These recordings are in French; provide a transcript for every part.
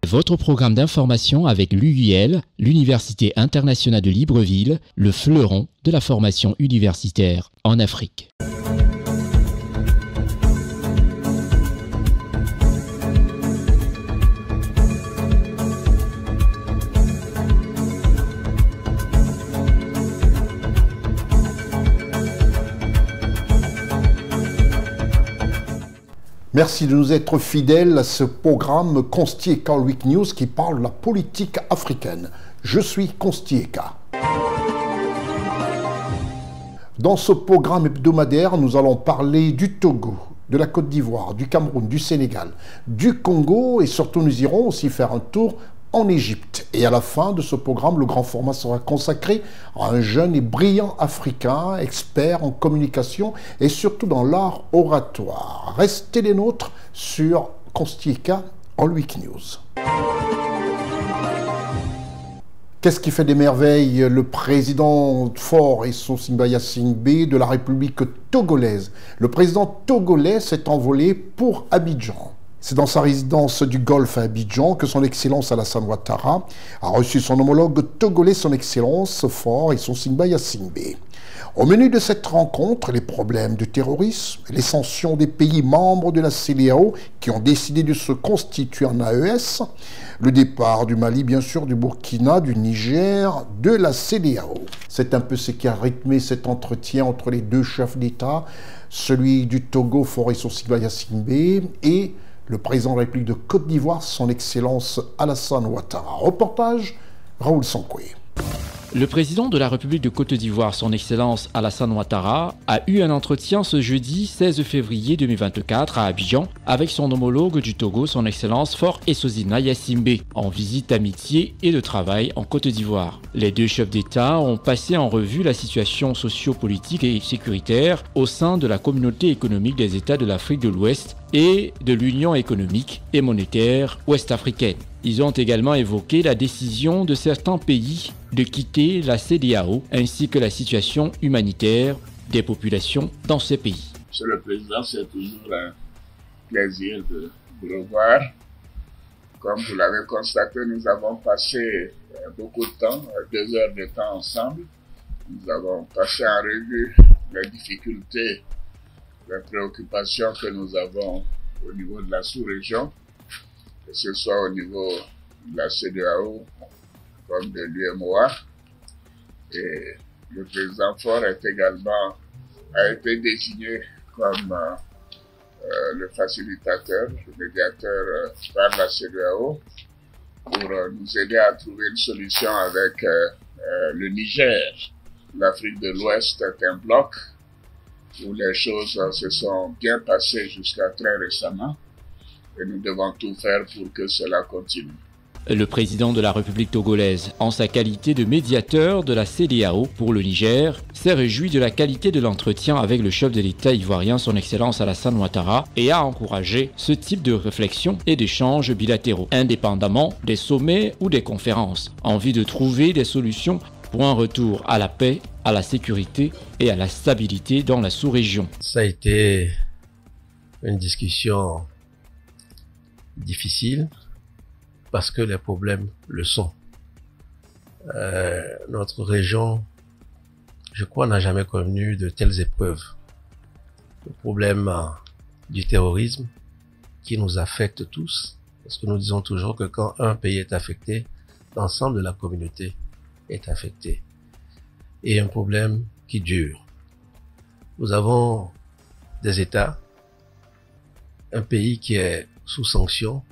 Votre programme d'information avec l'UIL, l'Université internationale de Libreville, le fleuron de la formation universitaire en Afrique. Merci de nous être fidèles à ce programme Constieka Week News qui parle de la politique africaine. Je suis Constieka. Dans ce programme hebdomadaire, nous allons parler du Togo, de la Côte d'Ivoire, du Cameroun, du Sénégal, du Congo et surtout nous irons aussi faire un tour en Égypte. Et à la fin de ce programme, le grand format sera consacré à un jeune et brillant Africain, expert en communication et surtout dans l'art oratoire. Restez les nôtres sur Constieka en Week News. Qu'est-ce qui fait des merveilles? Le président Faure Essosinbassingbe de la République togolaise. Le président togolais s'est envolé pour Abidjan. C'est dans sa résidence du Golfe à Abidjan que son Excellence Alassane Ouattara a reçu son homologue togolais, son Excellence Faure Essosinbassingbe. Au menu de cette rencontre, les problèmes du terrorisme, les sanctions des pays membres de la CEDEAO qui ont décidé de se constituer en AES, le départ du Mali, bien sûr, du Burkina, du Niger, de la CEDEAO. C'est un peu ce qui a rythmé cet entretien entre les deux chefs d'État, celui du Togo, Faure Essosinbassingbe, et le président de la République de Côte d'Ivoire, son Excellence Alassane Ouattara. Reportage, Raoul Sankoué. Le président de la République de Côte d'Ivoire, son Excellence Alassane Ouattara, a eu un entretien ce jeudi 16 février 2024 à Abidjan avec son homologue du Togo, son Excellence Faure Essosinbassingbe, en visite d'amitié et de travail en Côte d'Ivoire. Les deux chefs d'État ont passé en revue la situation socio-politique et sécuritaire au sein de la communauté économique des États de l'Afrique de l'Ouest et de l'Union économique et monétaire ouest-africaine. Ils ont également évoqué la décision de certains pays de quitter la CEDEAO ainsi que la situation humanitaire des populations dans ces pays. Monsieur le Président, c'est toujours un plaisir de vous revoir. Comme vous l'avez constaté, nous avons passé beaucoup de temps, 2 heures de temps ensemble. Nous avons passé en revue les difficultés, les préoccupations que nous avons au niveau de la sous-région, que ce soit au niveau de la CEDEAO comme de l'UMOA. Et le président Faure a été désigné comme le facilitateur, le médiateur par la CEDEAO pour nous aider à trouver une solution avec le Niger. L'Afrique de l'Ouest est un bloc où les choses se sont bien passées jusqu'à très récemment. Et nous devons tout faire pour que cela continue. Le président de la République togolaise, en sa qualité de médiateur de la CEDEAO pour le Niger, s'est réjoui de la qualité de l'entretien avec le chef de l'État ivoirien, son Excellence Alassane Ouattara, et a encouragé ce type de réflexion et d'échanges bilatéraux, indépendamment des sommets ou des conférences, en vue de trouver des solutions pour un retour à la paix, à la sécurité et à la stabilité dans la sous-région. Ça a été une discussion difficile parce que les problèmes le sont. Notre région, je crois, n'a jamais connu de telles épreuves. Le problème du terrorisme qui nous affecte tous, parce que nous disons toujours que quand un pays est affecté, l'ensemble de la communauté est affecté. Et un problème qui dure. Nous avons des États, un pays qui est sous sanction,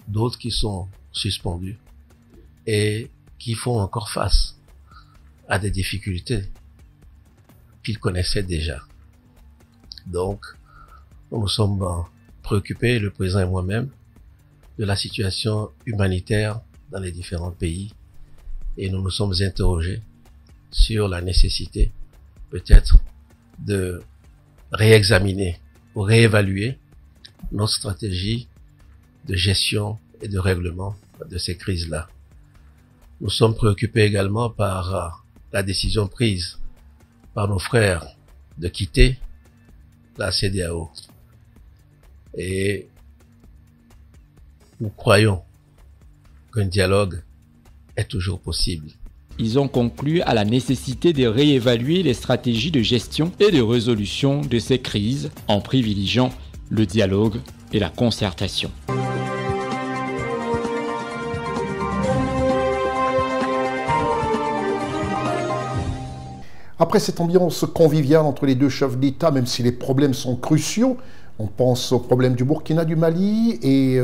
d'autres qui sont suspendus et qui font encore face à des difficultés qu'ils connaissaient déjà. Donc, nous nous sommes préoccupés, le président et moi-même, de la situation humanitaire dans les différents pays et nous nous sommes interrogés sur la nécessité peut-être de réexaminer ou réévaluer nos stratégies de gestion et de règlement de ces crises-là. Nous sommes préoccupés également par la décision prise par nos frères de quitter la CEDEAO. Et nous croyons qu'un dialogue est toujours possible. Ils ont conclu à la nécessité de réévaluer les stratégies de gestion et de résolution de ces crises en privilégiant le dialogue et la concertation. Après cette ambiance conviviale entre les deux chefs d'État, même si les problèmes sont cruciaux, on pense aux problèmes du Burkina, du Mali et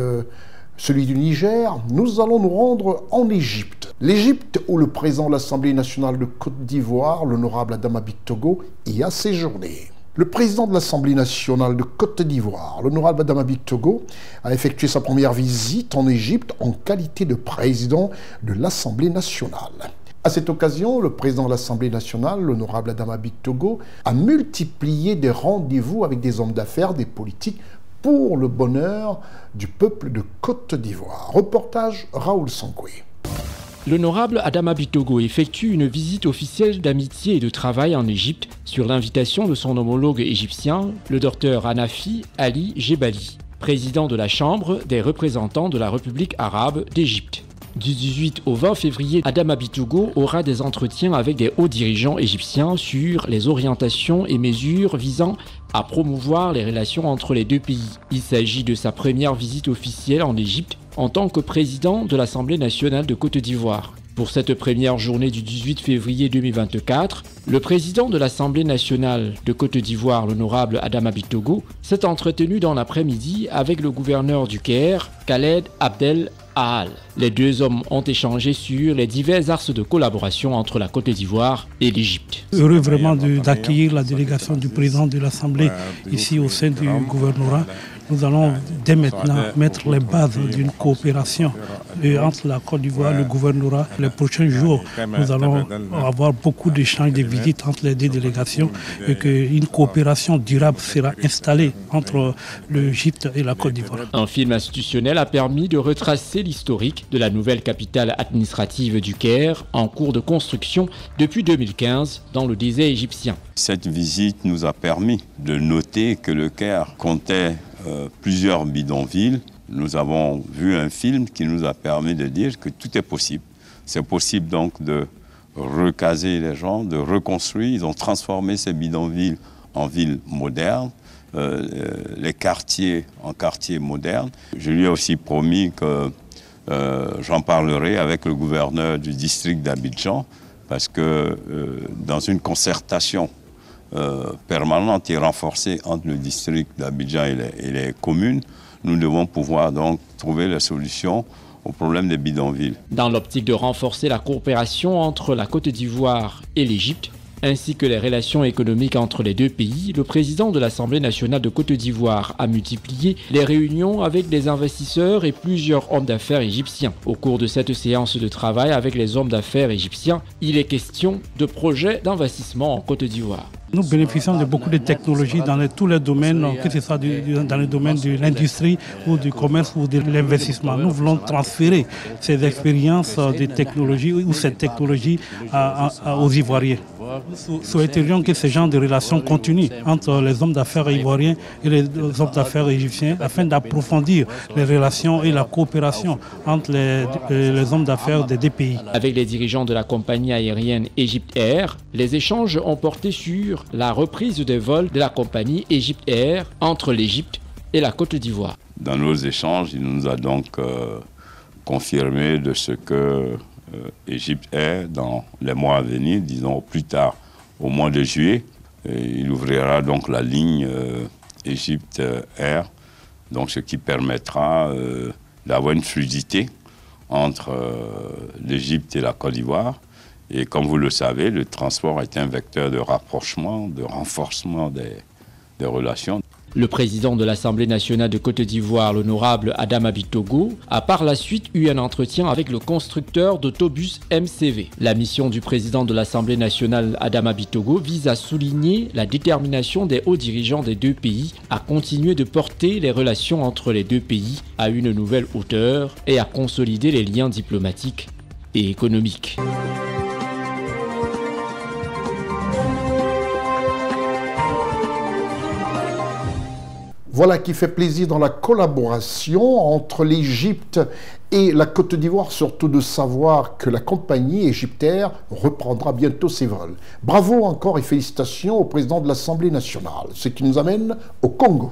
celui du Niger, nous allons nous rendre en Égypte. L'Égypte où le président de l'Assemblée nationale de Côte d'Ivoire, l'honorable Adama Bitogo, y a séjourné. Le président de l'Assemblée nationale de Côte d'Ivoire, l'honorable Adama Bitogo, a effectué sa première visite en Égypte en qualité de président de l'Assemblée nationale. À cette occasion, le président de l'Assemblée nationale, l'honorable Adama Bitogo, a multiplié des rendez-vous avec des hommes d'affaires, des politiques, pour le bonheur du peuple de Côte d'Ivoire. Reportage Raoul Sankoué. L'honorable Adama Bitogo effectue une visite officielle d'amitié et de travail en Égypte sur l'invitation de son homologue égyptien, le docteur Hanafi Ali Jebali, président de la Chambre des représentants de la République arabe d'Égypte. Du 18 au 20 février, Adama Bitogo aura des entretiens avec des hauts dirigeants égyptiens sur les orientations et mesures visant à promouvoir les relations entre les deux pays. Il s'agit de sa première visite officielle en Égypte en tant que président de l'Assemblée nationale de Côte d'Ivoire. Pour cette première journée du 18 février 2024, le président de l'Assemblée nationale de Côte d'Ivoire, l'honorable Adama Bitogo, s'est entretenu dans l'après-midi avec le gouverneur du Caire, Khaled Abdel Ahal. Les deux hommes ont échangé sur les divers axes de collaboration entre la Côte d'Ivoire et l'Égypte. Heureux vraiment d'accueillir la délégation du président de l'Assemblée ici au sein du gouvernorat. Nous allons dès maintenant mettre les bases d'une coopération entre la Côte d'Ivoire et le gouvernorat. Les prochains jours, nous allons avoir beaucoup d'échanges, de visites entre les deux délégations et qu'une coopération durable sera installée entre l'Égypte et la Côte d'Ivoire. Un film institutionnel a permis de retracer l'historique de la nouvelle capitale administrative du Caire en cours de construction depuis 2015 dans le désert égyptien. Cette visite nous a permis de noter que le Caire comptait plusieurs bidonvilles. Nous avons vu un film qui nous a permis de dire que tout est possible. C'est possible donc de recaser les gens, de reconstruire. Ils ont transformé ces bidonvilles en villes modernes, les quartiers en quartiers modernes. Je lui ai aussi promis que j'en parlerai avec le gouverneur du district d'Abidjan parce que dans une concertation permanente et renforcée entre le district d'Abidjan et les communes, nous devons pouvoir donc trouver la solution au problème des bidonvilles. Dans l'optique de renforcer la coopération entre la Côte d'Ivoire et l'Égypte, ainsi que les relations économiques entre les deux pays, le président de l'Assemblée nationale de Côte d'Ivoire a multiplié les réunions avec des investisseurs et plusieurs hommes d'affaires égyptiens. Au cours de cette séance de travail avec les hommes d'affaires égyptiens, il est question de projets d'investissement en Côte d'Ivoire. Nous bénéficions de beaucoup de technologies dans tous les domaines, que ce soit dans le domaine de l'industrie ou du commerce ou de l'investissement. Nous voulons transférer ces expériences de technologie ou cette technologie aux Ivoiriens. Nous souhaiterions que ce genre de relations continuent entre les hommes d'affaires ivoiriens et les hommes d'affaires égyptiens afin d'approfondir les relations et la coopération entre les hommes d'affaires des deux pays. Avec les dirigeants de la compagnie aérienne Egypt Air, les échanges ont porté sur la reprise des vols de la compagnie Egypt Air entre l'Égypte et la Côte d'Ivoire. Dans nos échanges, il nous a donc confirmé de ce que Egypt Air, dans les mois à venir, disons au plus tard au mois de juillet, il ouvrira donc la ligne Egypt Air, donc ce qui permettra d'avoir une fluidité entre l'Égypte et la Côte d'Ivoire. Et comme vous le savez, le transport est un vecteur de rapprochement, de renforcement des relations. Le président de l'Assemblée nationale de Côte d'Ivoire, l'honorable Adama Bitogo, a par la suite eu un entretien avec le constructeur d'autobus MCV. La mission du président de l'Assemblée nationale, Adama Bitogo, vise à souligner la détermination des hauts dirigeants des deux pays à continuer de porter les relations entre les deux pays à une nouvelle hauteur et à consolider les liens diplomatiques et économiques. Voilà qui fait plaisir dans la collaboration entre l'Égypte et la Côte d'Ivoire, surtout de savoir que la compagnie égyptaire reprendra bientôt ses vols. Bravo encore et félicitations au président de l'Assemblée nationale, ce qui nous amène au Congo.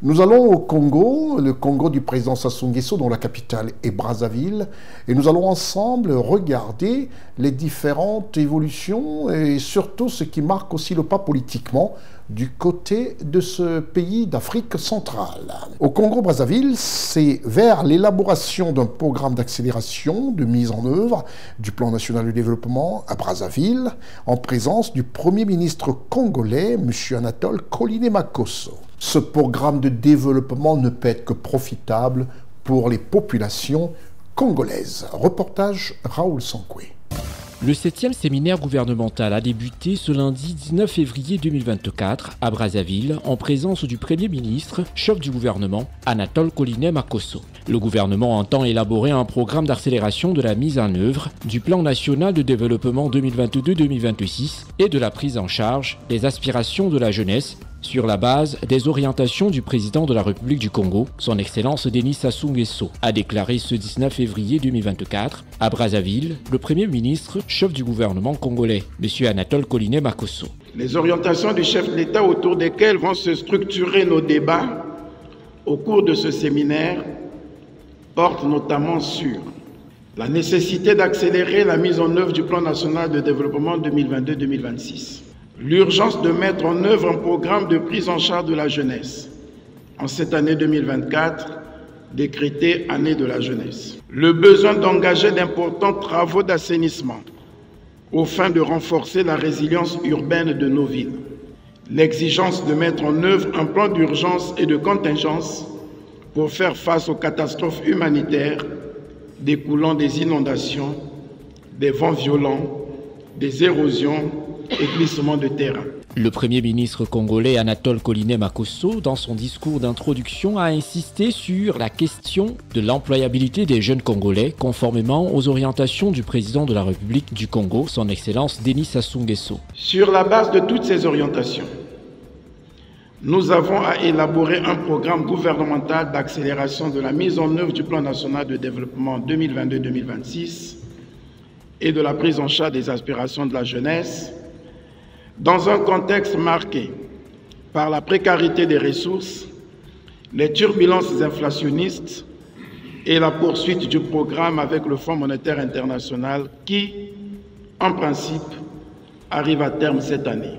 Nous allons au Congo, le Congo du président Sassou Nguesso, dont la capitale est Brazzaville, et nous allons ensemble regarder les différentes évolutions et surtout ce qui marque aussi le pas politiquement du côté de ce pays d'Afrique centrale. Au Congo-Brazzaville, c'est vers l'élaboration d'un programme d'accélération, de mise en œuvre du plan national de développement à Brazzaville, en présence du Premier ministre congolais, M. Anatole Koliné-Makosso. Ce programme de développement ne peut être que profitable pour les populations congolaises. Reportage Raoul Sankoué. Le 7e séminaire gouvernemental a débuté ce lundi 19 février 2024 à Brazzaville en présence du Premier ministre, chef du gouvernement, Anatole Koliné-Makosso. Le gouvernement entend élaborer un programme d'accélération de la mise en œuvre du plan national de développement 2022-2026 et de la prise en charge des aspirations de la jeunesse sur la base des orientations du président de la République du Congo, son Excellence Denis Sassou Nguesso, a déclaré ce 19 février 2024 à Brazzaville le Premier ministre, chef du gouvernement congolais, M. Anatole Koliné-Makosso. Les orientations du chef de l'État autour desquelles vont se structurer nos débats au cours de ce séminaire portent notamment sur la nécessité d'accélérer la mise en œuvre du plan national de développement 2022-2026. L'urgence de mettre en œuvre un programme de prise en charge de la jeunesse en cette année 2024, décrétée année de la jeunesse. Le besoin d'engager d'importants travaux d'assainissement aux fins de renforcer la résilience urbaine de nos villes. L'exigence de mettre en œuvre un plan d'urgence et de contingence pour faire face aux catastrophes humanitaires découlant des inondations, des vents violents, des érosions et glissements de terrain. Le Premier ministre congolais Anatole Koliné-Makosso, dans son discours d'introduction, a insisté sur la question de l'employabilité des jeunes Congolais, conformément aux orientations du président de la République du Congo, son Excellence Denis Sassou Nguesso. Sur la base de toutes ces orientations, nous avons à élaborer un programme gouvernemental d'accélération de la mise en œuvre du plan national de développement 2022-2026 et de la prise en charge des aspirations de la jeunesse, dans un contexte marqué par la précarité des ressources, les turbulences inflationnistes et la poursuite du programme avec le Fonds monétaire international qui, en principe, arrive à terme cette année.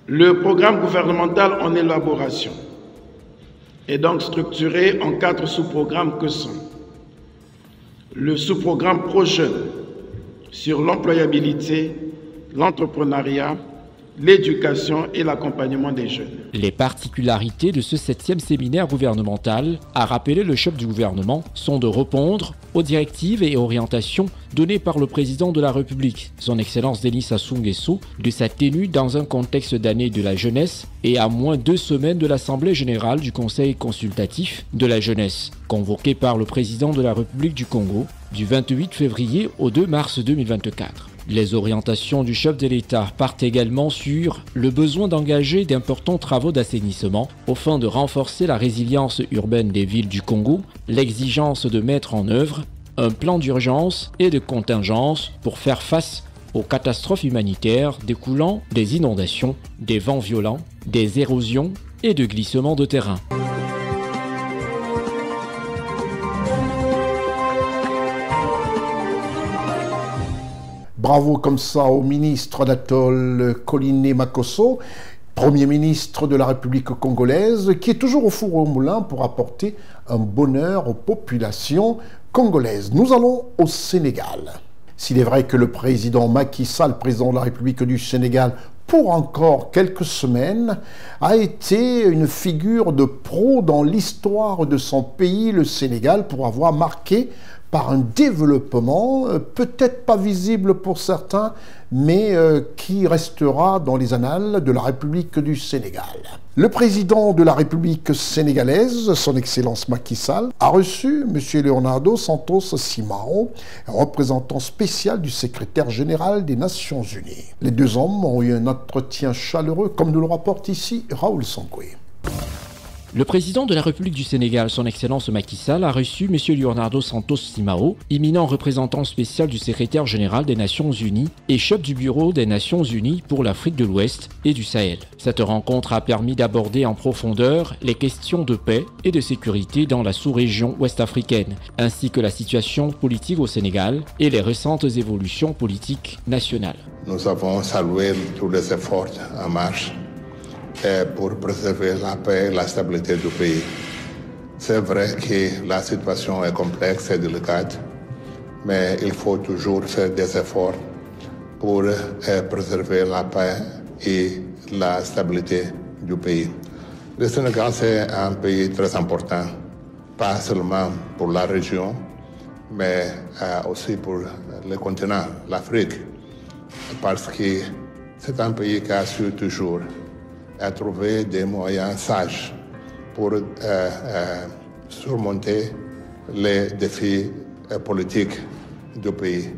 Le programme gouvernemental en élaboration est donc structuré en 4 sous-programmes que sont le sous-programme Pro-Jeunes sur l'employabilité, l'entrepreneuriat, l'éducation et l'accompagnement des jeunes. Les particularités de ce 7e séminaire gouvernemental, a rappelé le chef du gouvernement, sont de répondre aux directives et orientations données par le président de la République, son Excellence Denis Sassou Nguesso, de sa tenue dans un contexte d'année de la jeunesse et à moins 2 semaines de l'Assemblée générale du Conseil consultatif de la jeunesse, convoqué par le président de la République du Congo du 28 février au 2 mars 2024. Les orientations du chef de l'État partent également sur le besoin d'engager d'importants travaux d'assainissement aux fins de renforcer la résilience urbaine des villes du Congo, l'exigence de mettre en œuvre un plan d'urgence et de contingence pour faire face aux catastrophes humanitaires découlant des inondations, des vents violents, des érosions et de glissements de terrain. Bravo comme ça au ministre Anatole Koliné-Makosso, Premier ministre de la République congolaise, qui est toujours au four et au moulin pour apporter un bonheur aux populations congolaises. Nous allons au Sénégal. S'il est vrai que le président Macky Sall, président de la République du Sénégal, pour encore quelques semaines, a été une figure de proue dans l'histoire de son pays, le Sénégal, pour avoir marqué par un développement peut-être pas visible pour certains, mais qui restera dans les annales de la République du Sénégal. Le président de la République sénégalaise, son Excellence Macky Sall, a reçu M. Leonardo Santos Simão, représentant spécial du secrétaire général des Nations Unies. Les deux hommes ont eu un entretien chaleureux, comme nous le rapporte ici Raoul Sankoué. Le président de la République du Sénégal, son Excellence Macky Sall, a reçu M. Leonardo Santos Simão, éminent représentant spécial du secrétaire général des Nations Unies et chef du bureau des Nations Unies pour l'Afrique de l'Ouest et du Sahel. Cette rencontre a permis d'aborder en profondeur les questions de paix et de sécurité dans la sous-région ouest-africaine, ainsi que la situation politique au Sénégal et les récentes évolutions politiques nationales. Nous avons salué tous les efforts en marche pour préserver la paix et la stabilité du pays. C'est vrai que la situation est complexe et délicate, mais il faut toujours faire des efforts pour préserver la paix et la stabilité du pays. Le Sénégal, c'est un pays très important, pas seulement pour la région, mais aussi pour le continent, l'Afrique, parce que c'est un pays qui a su toujours à trouver des moyens sages pour surmonter les défis politiques du pays.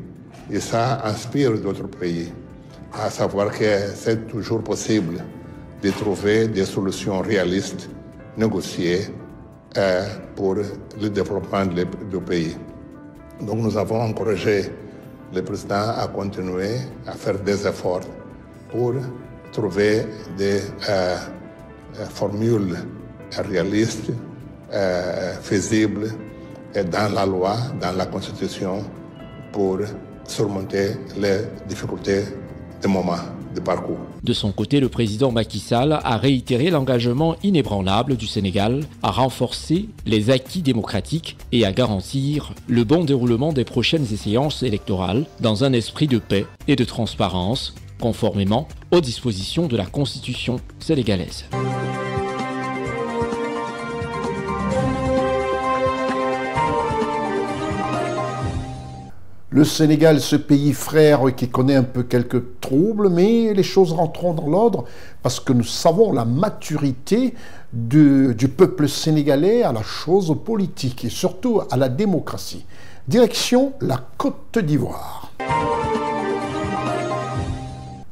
Et ça inspire d'autres pays, à savoir que c'est toujours possible de trouver des solutions réalistes, négociées pour le développement du pays. Donc nous avons encouragé le président à continuer à faire des efforts pour trouver des formules réalistes, faisibles et dans la loi, dans la Constitution, pour surmonter les difficultés du moment, du parcours. De son côté, le président Macky Sall a réitéré l'engagement inébranlable du Sénégal à renforcer les acquis démocratiques et à garantir le bon déroulement des prochaines échéances électorales dans un esprit de paix et de transparence, conformément aux dispositions de la Constitution sénégalaise. Le Sénégal, ce pays frère qui connaît un peu quelques troubles, mais les choses rentreront dans l'ordre parce que nous savons la maturité du peuple sénégalais à la chose politique et surtout à la démocratie. Direction la Côte d'Ivoire.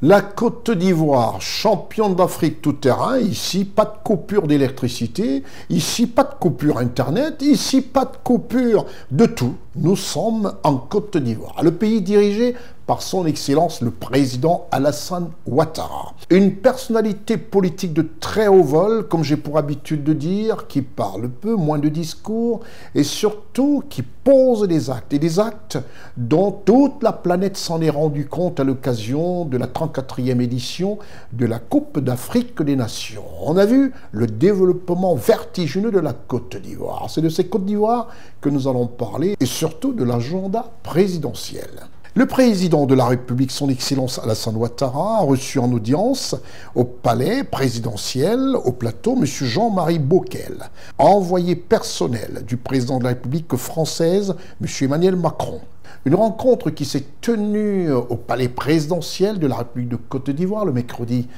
La Côte d'Ivoire, championne d'Afrique tout-terrain, ici pas de coupure d'électricité, ici pas de coupure Internet, ici pas de coupure de tout. Nous sommes en Côte d'Ivoire, le pays dirigé par son Excellence le président Alassane Ouattara. Une personnalité politique de très haut vol, comme j'ai pour habitude de dire, qui parle peu, moins de discours, et surtout qui pose des actes, et des actes dont toute la planète s'en est rendu compte à l'occasion de la 34e édition de la Coupe d'Afrique des Nations. On a vu le développement vertigineux de la Côte d'Ivoire. C'est de ces Côtes d'Ivoire que nous allons parler, et surtout de l'agenda présidentiel. Le président de la République, son Excellence Alassane Ouattara, a reçu en audience au palais présidentiel, au plateau, M. Jean-Marie Bockel, envoyé personnel du président de la République française, M. Emmanuel Macron. Une rencontre qui s'est tenue au palais présidentiel de la République de Côte d'Ivoire le mercredi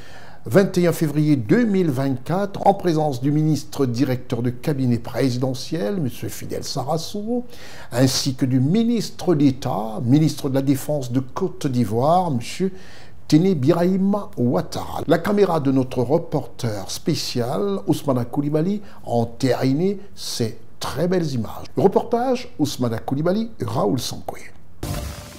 21 février 2024, en présence du ministre directeur de cabinet présidentiel, M. Fidel Sarasso, ainsi que du ministre d'État, ministre de la Défense de Côte d'Ivoire, M. Téné Birahima Ouattara. La caméra de notre reporter spécial, Ousmane Koulibaly, a entériné ces très belles images. Le reportage, Ousmane Koulibaly, Raoul Sankoué.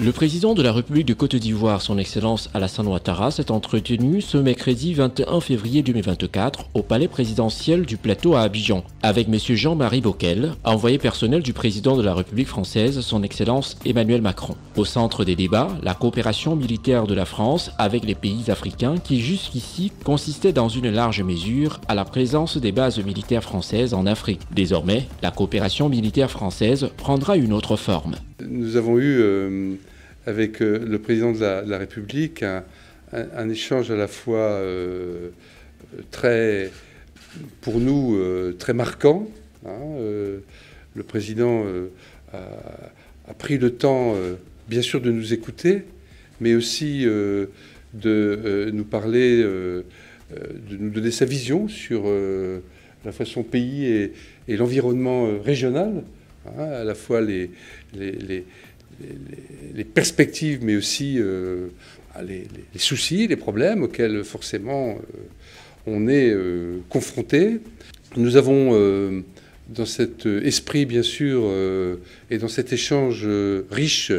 Le président de la République de Côte d'Ivoire, son Excellence Alassane Ouattara, s'est entretenu ce mercredi 21 février 2024 au palais présidentiel du plateau à Abidjan avec M. Jean-Marie Bockel, envoyé personnel du président de la République française, son Excellence Emmanuel Macron. Au centre des débats, la coopération militaire de la France avec les pays africains qui jusqu'ici consistait dans une large mesure à la présence des bases militaires françaises en Afrique. Désormais, la coopération militaire française prendra une autre forme. Nous avons eu avec le président de la République un échange à la fois très, pour nous, très marquant. Le président a pris le temps, bien sûr, de nous écouter, mais aussi de nous parler, de nous donner sa vision sur la fois son pays et l'environnement régional, hein, à la fois les perspectives, mais aussi les soucis, les problèmes auxquels forcément on est confronté. Nous avons, dans cet esprit bien sûr, et dans cet échange riche,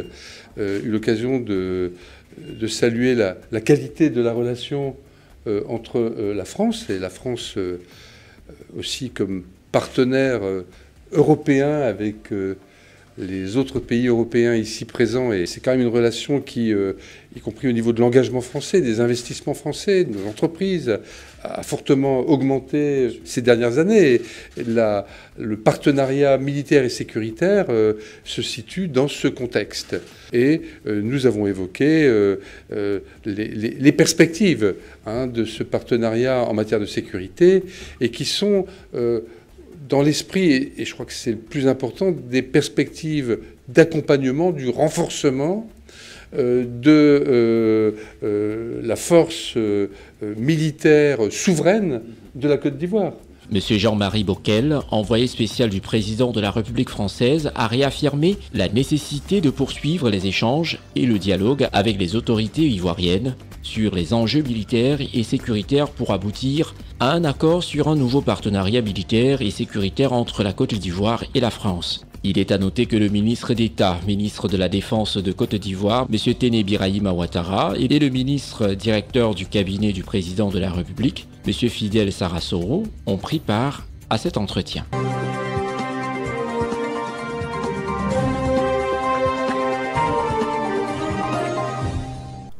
eu l'occasion de saluer la qualité de la relation entre la France, et la France aussi comme partenaire européen avec les autres pays européens ici présents. Et c'est quand même une relation qui, y compris au niveau de l'engagement français, des investissements français, de nos entreprises, a fortement augmenté ces dernières années. Et le partenariat militaire et sécuritaire se situe dans ce contexte. Et nous avons évoqué les perspectives, hein, de ce partenariat en matière de sécurité, et qui sont dans l'esprit, et je crois que c'est le plus important, des perspectives d'accompagnement, du renforcement de la force militaire souveraine de la Côte d'Ivoire. Monsieur Jean-Marie Bockel, envoyé spécial du président de la République française, a réaffirmé la nécessité de poursuivre les échanges et le dialogue avec les autorités ivoiriennes sur les enjeux militaires et sécuritaires pour aboutir à un accord sur un nouveau partenariat militaire et sécuritaire entre la Côte d'Ivoire et la France. Il est à noter que le ministre d'État, ministre de la Défense de Côte d'Ivoire, M. Téné Birahim Ouattara, et le ministre directeur du cabinet du président de la République, M. Fidel Sarasoro, ont pris part à cet entretien.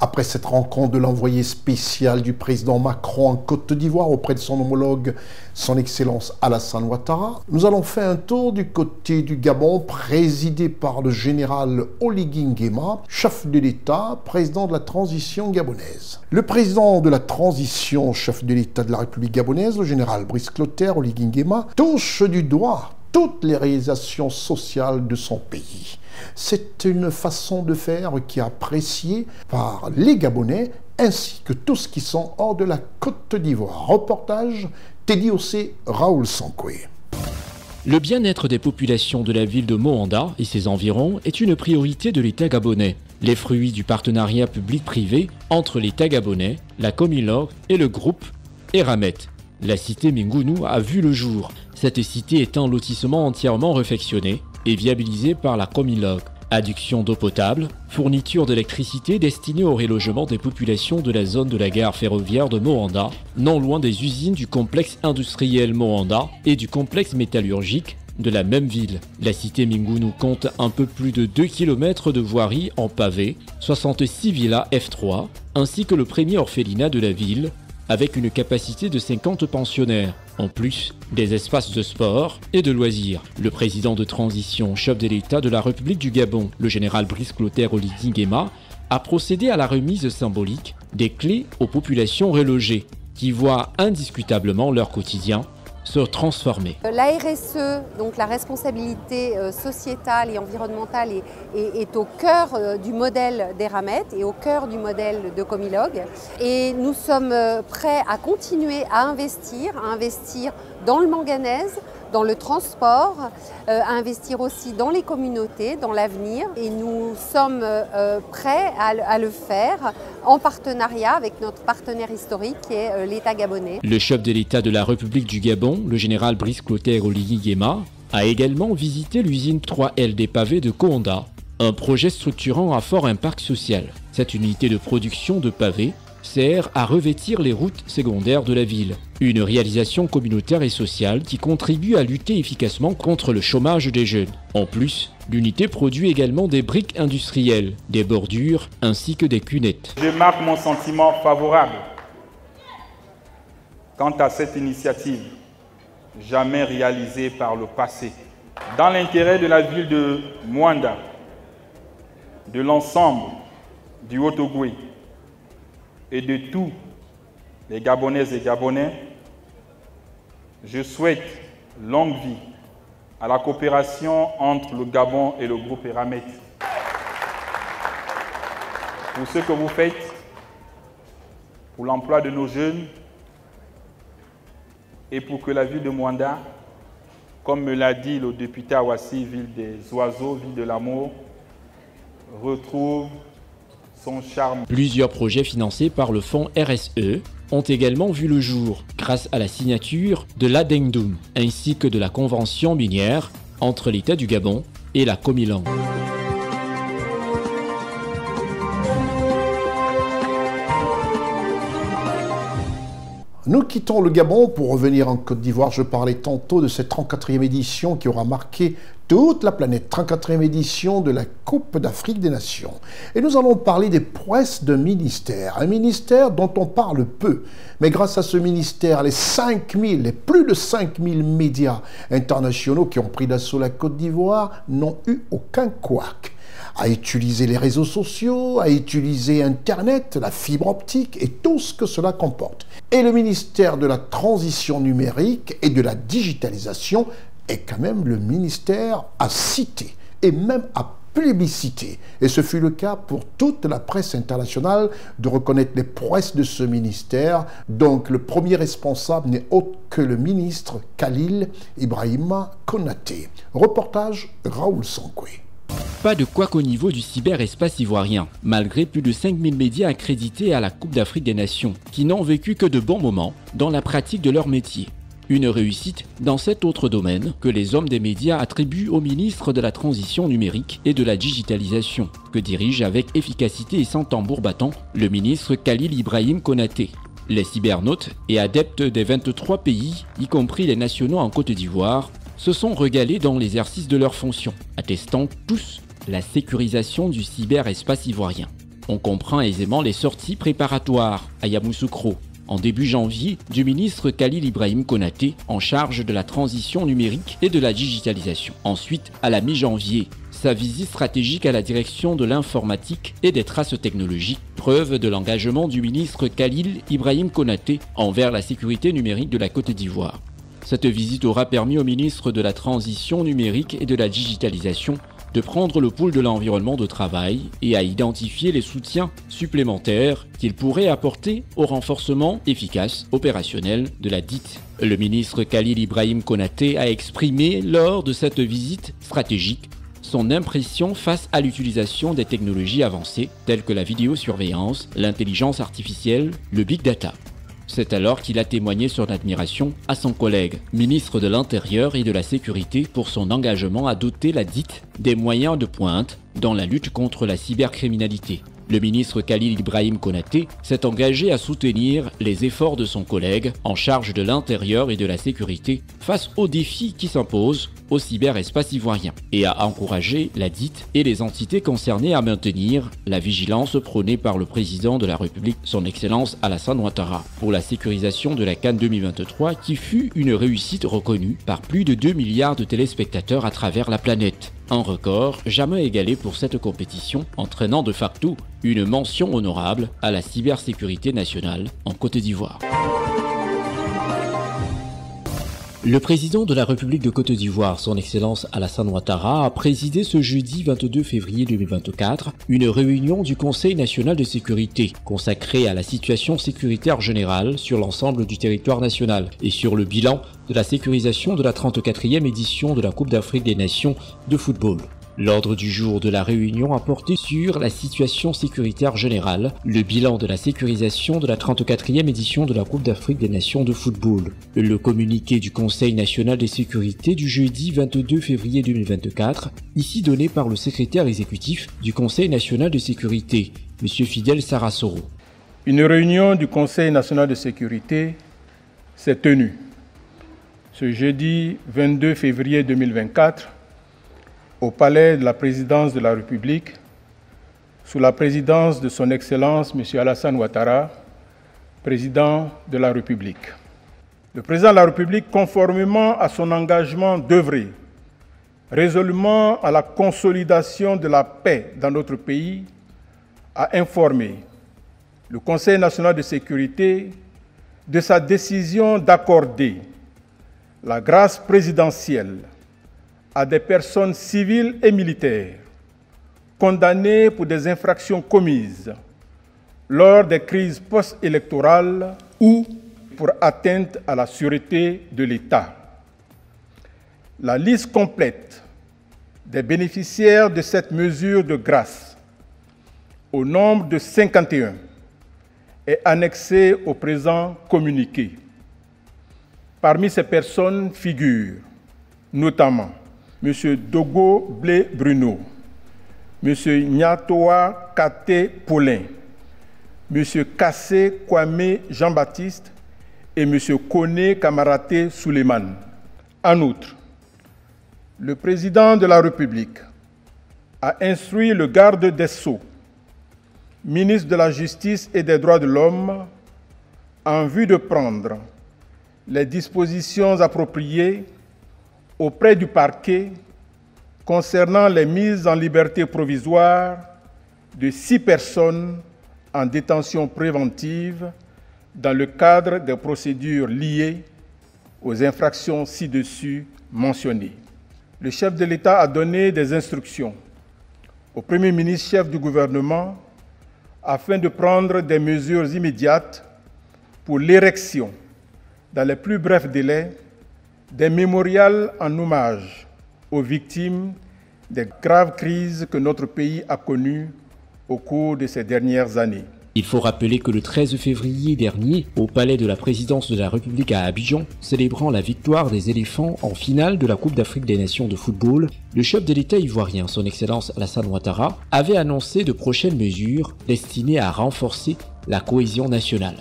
Après cette rencontre de l'envoyé spécial du président Macron en Côte d'Ivoire auprès de son homologue, son Excellence Alassane Ouattara, nous allons faire un tour du côté du Gabon, présidé par le général Oligui Nguema, chef de l'État, président de la transition gabonaise. Le président de la transition, chef de l'État de la République gabonaise, le général Brice Clotaire Oligui Nguema, touche du doigt toutes les réalisations sociales de son pays. C'est une façon de faire qui est appréciée par les Gabonais ainsi que tous qui sont hors de la Côte d'Ivoire. Reportage Teddy Ossé, Raoul Sankoué. Le bien-être des populations de la ville de Moanda et ses environs est une priorité de l'État gabonais. Les fruits du partenariat public-privé entre l'État gabonais, la Comilog et le groupe Eramet. La cité Mingounou a vu le jour. Cette cité est un lotissement entièrement réfectionné et viabilisé par la Comilog. Adduction d'eau potable, fourniture d'électricité destinée au relogement des populations de la zone de la gare ferroviaire de Moanda, non loin des usines du complexe industriel Moanda et du complexe métallurgique de la même ville. La cité Mingounou compte un peu plus de 2 km de voirie en pavé, 66 villas F3, ainsi que le premier orphelinat de la ville, avec une capacité de 50 pensionnaires, en plus des espaces de sport et de loisirs. Le président de transition, chef de l'État de la République du Gabon, le général Brice Clotaire Oligui Nguema, a procédé à la remise symbolique des clés aux populations relogées, qui voient indiscutablement leur quotidien se transformer. La RSE, donc la responsabilité sociétale et environnementale, est au cœur du modèle d'Eramet et au cœur du modèle de Comilog. Et nous sommes prêts à continuer à investir dans le manganèse, dans le transport, à investir aussi dans les communautés, dans l'avenir. Et nous sommes prêts à le faire en partenariat avec notre partenaire historique qui est l'État gabonais. Le chef de l'État de la République du Gabon, le général Brice Clotaire Oligui Nguema, a également visité l'usine 3L des pavés de Koanda, un projet structurant à fort impact social. Cette unité de production de pavés sert à revêtir les routes secondaires de la ville. Une réalisation communautaire et sociale qui contribue à lutter efficacement contre le chômage des jeunes. En plus, l'unité produit également des briques industrielles, des bordures ainsi que des cunettes. Je marque mon sentiment favorable quant à cette initiative, jamais réalisée par le passé. Dans l'intérêt de la ville de Moanda, de l'ensemble du Haut-Ogooué, et de tous les Gabonaises et Gabonais, je souhaite longue vie à la coopération entre le Gabon et le groupe Eramet. Pour ce que vous faites, pour l'emploi de nos jeunes et pour que la ville de Mwanda, comme me l'a dit le député Awassi, ville des oiseaux, ville de l'amour, retrouve son charme. Plusieurs projets financés par le fonds RSE ont également vu le jour grâce à la signature de l'Addendum ainsi que de la convention minière entre l'État du Gabon et la Comilang. Nous quittons le Gabon pour revenir en Côte d'Ivoire. Je parlais tantôt de cette 34e édition qui aura marqué toute la planète, 34e édition de la Coupe d'Afrique des Nations. Et nous allons parler des prouesses d'un ministère, un ministère dont on parle peu. Mais grâce à ce ministère, les plus de 5000 médias internationaux qui ont pris d'assaut la Côte d'Ivoire n'ont eu aucun couac. À utiliser les réseaux sociaux, à utiliser Internet, la fibre optique et tout ce que cela comporte. Et le ministère de la Transition numérique et de la digitalisation est quand même le ministère à citer et même à plébisciter. Et ce fut le cas pour toute la presse internationale de reconnaître les prouesses de ce ministère. Donc le premier responsable n'est autre que le ministre Khalil Ibrahima Konaté. Reportage Raoul Sankoué. Pas de couac au niveau du cyberespace ivoirien, malgré plus de 5000 médias accrédités à la Coupe d'Afrique des Nations, qui n'ont vécu que de bons moments dans la pratique de leur métier. Une réussite dans cet autre domaine que les hommes des médias attribuent au ministre de la Transition numérique et de la digitalisation, que dirige avec efficacité et sans tambour battant le ministre Khalil Ibrahim Konaté. Les cybernautes et adeptes des 23 pays, y compris les nationaux en Côte d'Ivoire, se sont régalés dans l'exercice de leurs fonctions, attestant tous la sécurisation du cyberespace ivoirien. On comprend aisément les sorties préparatoires à Yamoussoukro, en début janvier, du ministre Khalil Ibrahim Konaté en charge de la transition numérique et de la digitalisation. Ensuite, à la mi-janvier, sa visite stratégique à la direction de l'informatique et des traces technologiques, preuve de l'engagement du ministre Khalil Ibrahim Konaté envers la sécurité numérique de la Côte d'Ivoire. Cette visite aura permis au ministre de la Transition numérique et de la digitalisation de prendre le pouls de l'environnement de travail et à identifier les soutiens supplémentaires qu'il pourrait apporter au renforcement efficace opérationnel de la DIT. Le ministre Khalil Ibrahim Konaté a exprimé lors de cette visite stratégique son impression face à l'utilisation des technologies avancées telles que la vidéosurveillance, l'intelligence artificielle, le big data. C'est alors qu'il a témoigné son admiration à son collègue, ministre de l'Intérieur et de la Sécurité, pour son engagement à doter la DIT des moyens de pointe dans la lutte contre la cybercriminalité. Le ministre Khalil Ibrahim Konaté s'est engagé à soutenir les efforts de son collègue en charge de l'Intérieur et de la Sécurité face aux défis qui s'imposent au cyberespace ivoirien et à encourager la DIT et les entités concernées à maintenir la vigilance prônée par le président de la République, son Excellence Alassane Ouattara, pour la sécurisation de la CAN 2023 qui fut une réussite reconnue par plus de 2 milliards de téléspectateurs à travers la planète. Un record jamais égalé pour cette compétition, entraînant de facto une mention honorable à la cybersécurité nationale en Côte d'Ivoire. Le président de la République de Côte d'Ivoire, son Excellence Alassane Ouattara, a présidé ce jeudi 22 février 2024 une réunion du Conseil national de sécurité consacrée à la situation sécuritaire générale sur l'ensemble du territoire national et sur le bilan de la sécurisation de la 34e édition de la Coupe d'Afrique des Nations de football. L'ordre du jour de la réunion a porté sur la situation sécuritaire générale, le bilan de la sécurisation de la 34e édition de la Coupe d'Afrique des Nations de football. Le communiqué du Conseil national de sécurité du jeudi 22 février 2024, ici donné par le secrétaire exécutif du Conseil national de sécurité, M. Fidel Sarasoro. Une réunion du Conseil national de sécurité s'est tenue ce jeudi 22 février 2024 au palais de la présidence de la République, sous la présidence de son Excellence M. Alassane Ouattara, président de la République. Le président de la République, conformément à son engagement d'œuvrer résolument à la consolidation de la paix dans notre pays, a informé le Conseil national de sécurité de sa décision d'accorder la grâce présidentielle à des personnes civiles et militaires condamnées pour des infractions commises lors des crises post-électorales ou pour atteinte à la sûreté de l'État. La liste complète des bénéficiaires de cette mesure de grâce, au nombre de 51, est annexée au présent communiqué. Parmi ces personnes figurent notamment M. Dogo Blé Bruno, M. Nyatoa Kate Paulin, M. Kassé Kwame Jean-Baptiste et M. Kone Kamaraté Souleymane. En outre, le président de la République a instruit le garde des Sceaux, ministre de la Justice et des Droits de l'Homme, en vue de prendre les dispositions appropriées auprès du parquet concernant les mises en liberté provisoire de 6 personnes en détention préventive dans le cadre des procédures liées aux infractions ci-dessus mentionnées. Le chef de l'État a donné des instructions au Premier ministre chef du gouvernement afin de prendre des mesures immédiates pour l'érection, dans les plus brefs délais, des mémorials en hommage aux victimes des graves crises que notre pays a connues au cours de ces dernières années. Il faut rappeler que le 13 février dernier, au palais de la présidence de la République à Abidjan, célébrant la victoire des éléphants en finale de la Coupe d'Afrique des Nations de football, le chef de l'État ivoirien, son Excellence Alassane Ouattara, avait annoncé de prochaines mesures destinées à renforcer la cohésion nationale.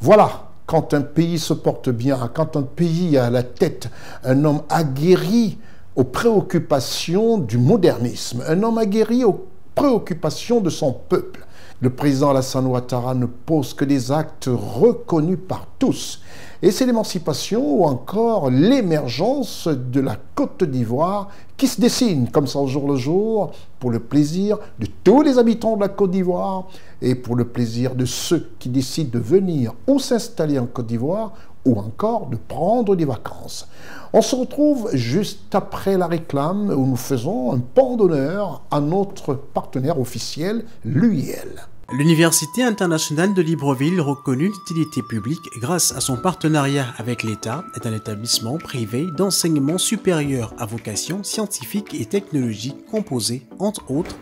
Voilà, quand un pays se porte bien, quand un pays a à la tête un homme aguerri aux préoccupations du modernisme, un homme aguerri aux préoccupations de son peuple. Le président Alassane Ouattara ne pose que des actes reconnus par tous. Et c'est l'émancipation ou encore l'émergence de la Côte d'Ivoire qui se dessine comme ça au jour le jour pour le plaisir de tous les habitants de la Côte d'Ivoire et pour le plaisir de ceux qui décident de venir ou s'installer en Côte d'Ivoire ou encore de prendre des vacances. On se retrouve juste après la réclame où nous faisons un pan d'honneur à notre partenaire officiel, l'UIL. L'Université internationale de Libreville, reconnue d'utilité publique grâce à son partenariat avec l'État, est un établissement privé d'enseignement supérieur à vocation scientifique et technologique composé, entre autres,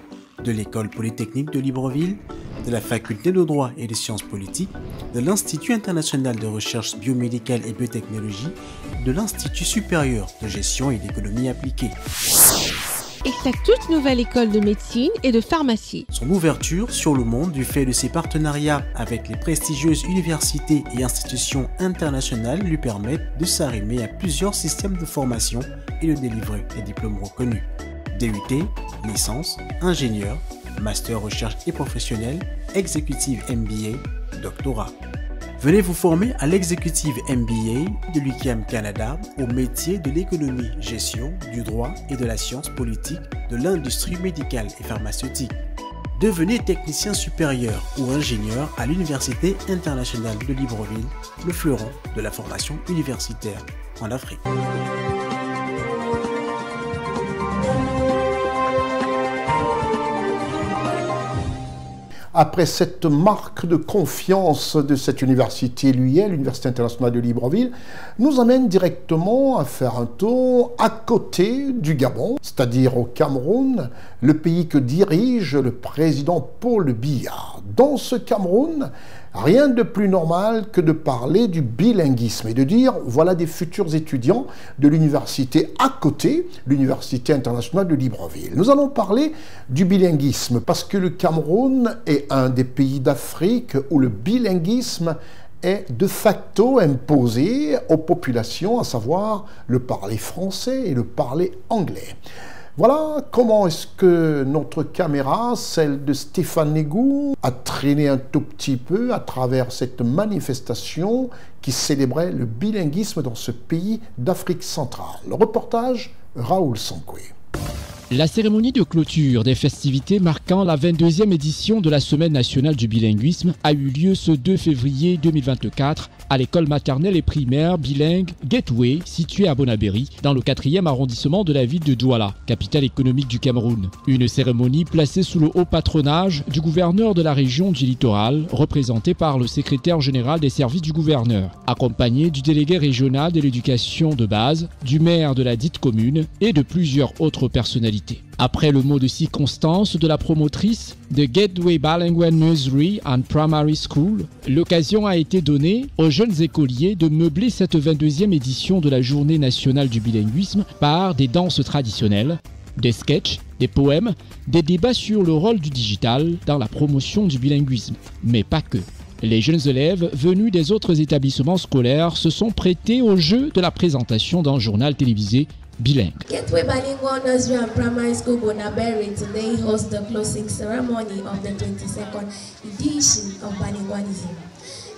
de l'École polytechnique de Libreville, de la Faculté de droit et des sciences politiques, de l'Institut international de recherche biomédicale et biotechnologie, de l'Institut supérieur de gestion et d'économie appliquée. Et sa toute nouvelle école de médecine et de pharmacie. Son ouverture sur le monde du fait de ses partenariats avec les prestigieuses universités et institutions internationales lui permettent de s'arrimer à plusieurs systèmes de formation et de délivrer des diplômes reconnus. DUT, licence, ingénieur, master recherche et professionnel, exécutive MBA, doctorat. Venez vous former à l'exécutive MBA de l'UQAM Canada au métier de l'économie, gestion, du droit et de la science politique de l'industrie médicale et pharmaceutique. Devenez technicien supérieur ou ingénieur à l'Université internationale de Libreville, le fleuron de la formation universitaire en Afrique. Après cette marque de confiance de cette université, l'UIL, l'Université internationale de Libreville, nous amène directement à faire un tour à côté du Gabon, c'est-à-dire au Cameroun, le pays que dirige le président Paul Biya. Dans ce Cameroun, rien de plus normal que de parler du bilinguisme et de dire voilà des futurs étudiants de l'université à côté, l'Université internationale de Libreville. Nous allons parler du bilinguisme parce que le Cameroun est un des pays d'Afrique où le bilinguisme est de facto imposé aux populations, à savoir le parler français et le parler anglais. Voilà comment est-ce que notre caméra, celle de Stéphane Négou, a traîné un tout petit peu à travers cette manifestation qui célébrait le bilinguisme dans ce pays d'Afrique centrale. Le reportage, Raoul Sankoué. La cérémonie de clôture des festivités marquant la 22e édition de la Semaine nationale du bilinguisme a eu lieu ce 2 février 2024 à l'école maternelle et primaire bilingue Gateway, située à Bonabéry, dans le 4e arrondissement de la ville de Douala, capitale économique du Cameroun. Une cérémonie placée sous le haut patronage du gouverneur de la région du littoral, représenté par le secrétaire général des services du gouverneur, accompagné du délégué régional de l'éducation de base, du maire de la dite commune et de plusieurs autres personnalités. Après le mot de circonstance de la promotrice de Gateway Bilingual Nursery and Primary School, l'occasion a été donnée aux jeunes écoliers de meubler cette 22e édition de la Journée nationale du bilinguisme par des danses traditionnelles, des sketchs, des poèmes, des débats sur le rôle du digital dans la promotion du bilinguisme, mais pas que. Les jeunes élèves venus des autres établissements scolaires se sont prêtés au jeu de la présentation d'un journal télévisé bilingue. Gateway Bilingual Nursery and Primary School Bonabéry today hosts the closing ceremony of the 22nd edition of bilingualism.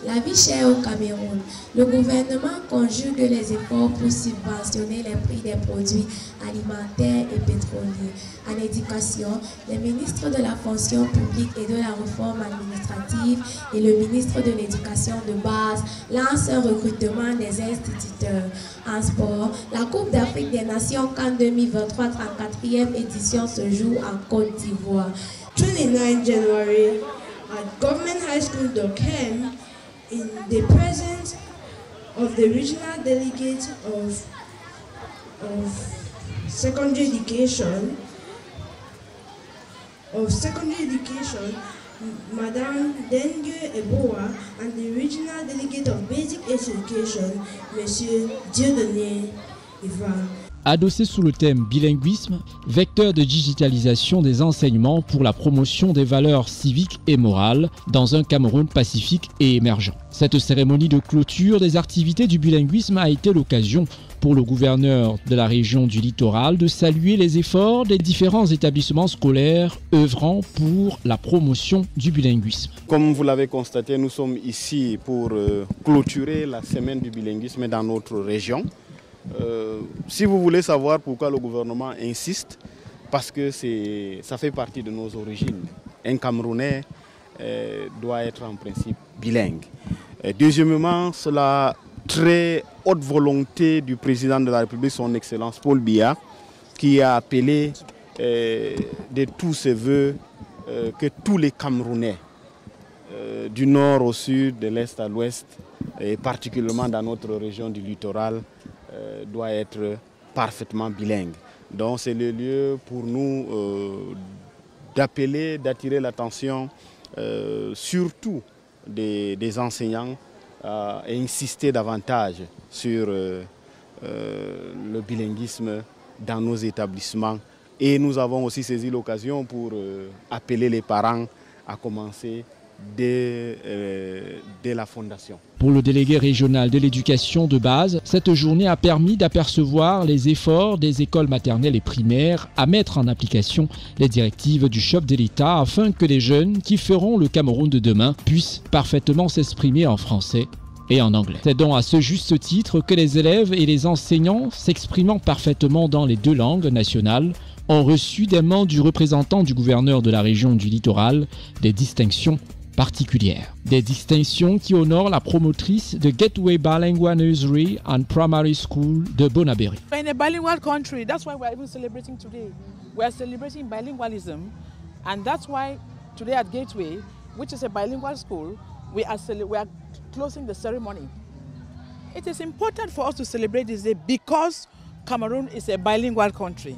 La vie chère au Cameroun, le gouvernement conjugue les efforts pour subventionner les prix des produits alimentaires et pétroliers. En éducation, le ministre de la fonction publique et de la réforme administrative et le ministre de l'éducation de base lancent un recrutement des instituteurs. En sport, la Coupe d'Afrique des Nations CAN 2023 34e édition se joue en Côte d'Ivoire. 29 January at Government High School Dochem, in the presence of the regional delegate of secondary education, Madame Dengue Eboa, and the regional delegate of basic education, Monsieur Dieudonné Ivan. Adossé sous le thème bilinguisme, vecteur de digitalisation des enseignements pour la promotion des valeurs civiques et morales dans un Cameroun pacifique et émergent. Cette cérémonie de clôture des activités du bilinguisme a été l'occasion pour le gouverneur de la région du littoral de saluer les efforts des différents établissements scolaires œuvrant pour la promotion du bilinguisme. Comme vous l'avez constaté, nous sommes ici pour clôturer la semaine du bilinguisme dans notre région. Si vous voulez savoir pourquoi le gouvernement insiste, parce que ça fait partie de nos origines. Un Camerounais doit être en principe bilingue. Deuxièmement, c'est la très haute volonté du président de la République, son Excellence Paul Biya, qui a appelé de tous ses voeux que tous les Camerounais, du nord au sud, de l'est à l'ouest, et particulièrement dans notre région du littoral, doit être parfaitement bilingue. Donc c'est le lieu pour nous d'appeler, d'attirer l'attention surtout des enseignants et insister davantage sur le bilinguisme dans nos établissements. Et nous avons aussi saisi l'occasion pour appeler les parents à commencer dès la fondation. Pour le délégué régional de l'éducation de base, cette journée a permis d'apercevoir les efforts des écoles maternelles et primaires à mettre en application les directives du chef de l'État afin que les jeunes qui feront le Cameroun de demain puissent parfaitement s'exprimer en français et en anglais. C'est donc à ce juste titre que les élèves et les enseignants s'exprimant parfaitement dans les deux langues nationales ont reçu des mains du représentant du gouverneur de la région du littoral des distinctions particulières. Des distinctions qui honorent la promotrice de Gateway Bilingual Nursery and Primary School de Bonabéry. In a bilingual country, that's why we're even celebrating today. We're celebrating bilingualism, and that's why today at Gateway, which is a bilingual school, we are closing the ceremony. It is important for us to celebrate this day because Cameroon is a bilingual country.